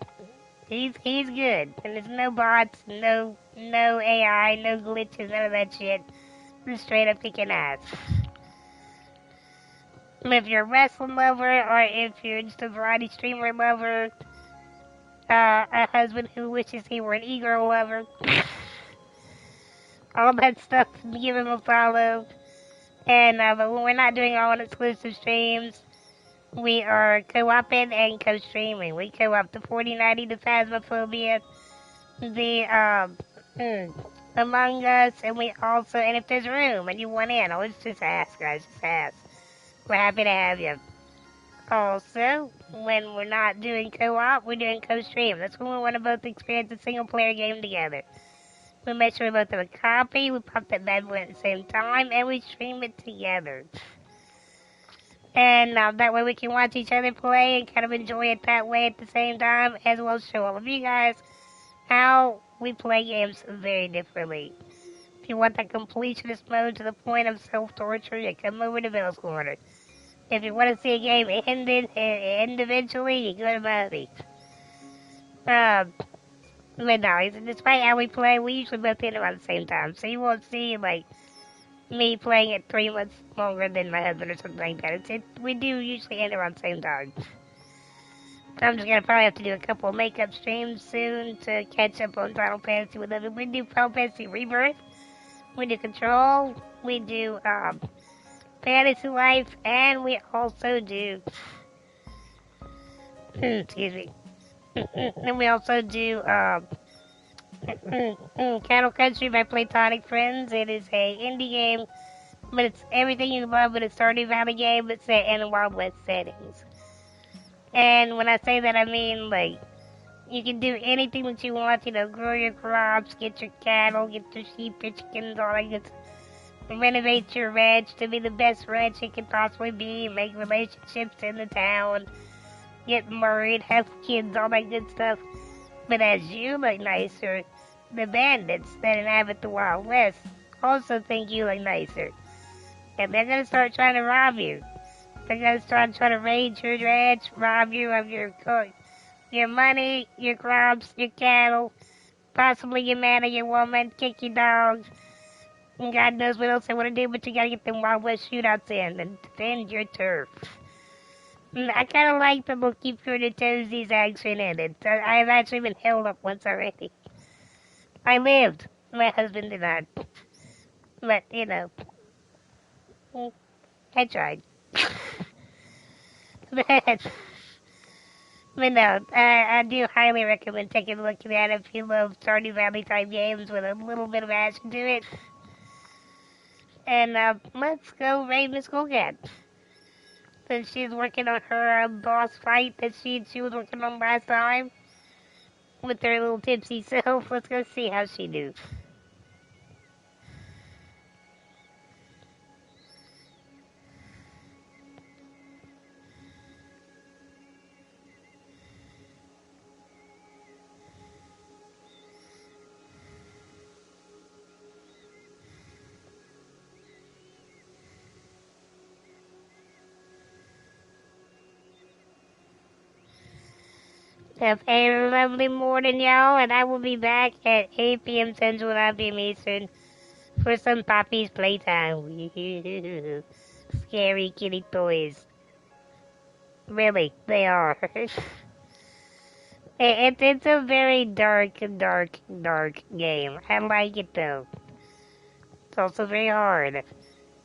he's good. And there's no bots, no AI, no glitches, none of that shit. Just straight up kicking ass. If you're a wrestling lover, or if you're just a variety streamer lover, a husband who wishes he were an e-girl lover, all that stuff, give him a follow. And but when we're not doing all exclusive streams, we are co-oping and co-streaming. We co-op the 4090, the Phasmophobia, the Among Us, and we also, and if there's room and you want in, always just ask, guys, just ask. We're happy to have you. Also, when we're not doing co-op, we're doing co-stream. That's when we want to both experience a single-player game together. We make sure we both have a copy, we pop that bad boy at the same time, and we stream it together. And that way we can watch each other play and kind of enjoy it that way at the same time, as well as show all of you guys how we play games very differently. If you want that completionist mode to the point of self-torture, you come over to Bill's Corner. If you want to see a game ended individually, you go to Murphy. But no, despite how we play, we usually both end around the same time. So you won't see, like, me playing it 3 months longer than my husband or something like that. We do usually end around the same time. I'm just going to probably have to do a couple of makeup streams soon to catch up on Final Fantasy with them. We do Final Fantasy Rebirth. We do Control. We do Fantasy Life. And we also do... excuse me. And we also do Cattle Country by Platonic Friends. It is a indie game, but it's everything you love, but it's Stardew Valley game, but set in Wild West settings. And when I say that, I mean, like, you can do anything that you want, grow your crops, get your cattle, get your sheep, your chickens, all that good stuff. Renovate your ranch to be the best ranch it can possibly be, make relationships in the town, get married, have kids, all that good stuff. But as you look nicer, the bandits that inhabit the Wild West also think you look nicer. And they're going to start trying to rob you. They're going to start trying to raid your ranch, rob you of your money, your crops, your cattle, possibly get mad at your woman, kick your dogs. And God knows what else they want to do, but you got to get them Wild West shootouts in and defend your turf. I kind of like the little keep you on your toesies action in it. I have actually been held up once already. I lived. My husband did not. But, I tried. but no, I do highly recommend taking a look at that if you love Stardew Valley type games with a little bit of action to it. And let's go raid Miss Coolcat. Since she's working on her boss fight that she was working on last time with her little tipsy self. Let's go see how she do. Have a lovely morning, y'all, and I will be back at 8 p.m. Central, 9 p.m. Eastern for some Poppy's Playtime. Scary kitty toys. Really, they are. It's a very dark, dark, dark game. I like it though. It's also very hard.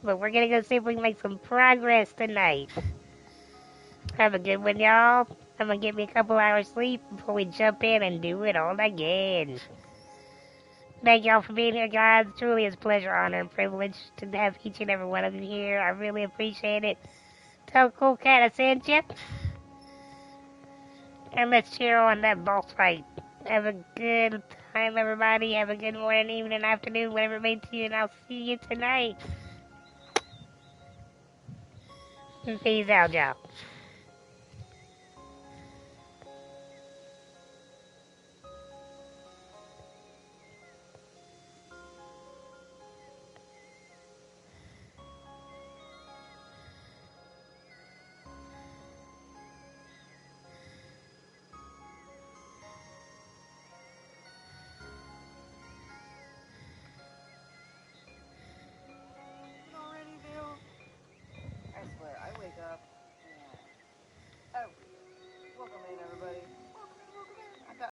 But we're gonna go see if we can make some progress tonight. Have a good one, y'all. I'm gonna get me a couple hours sleep before we jump in and do it all again. Thank y'all for being here, guys. Truly is a pleasure, honor, and privilege to have each and every one of you here. I really appreciate it. Tell Cool Cat I sent you. And let's cheer on that boss fight. Have a good time, everybody. Have a good morning, evening, afternoon, whatever it may to you, and I'll see you tonight. Peace out, y'all.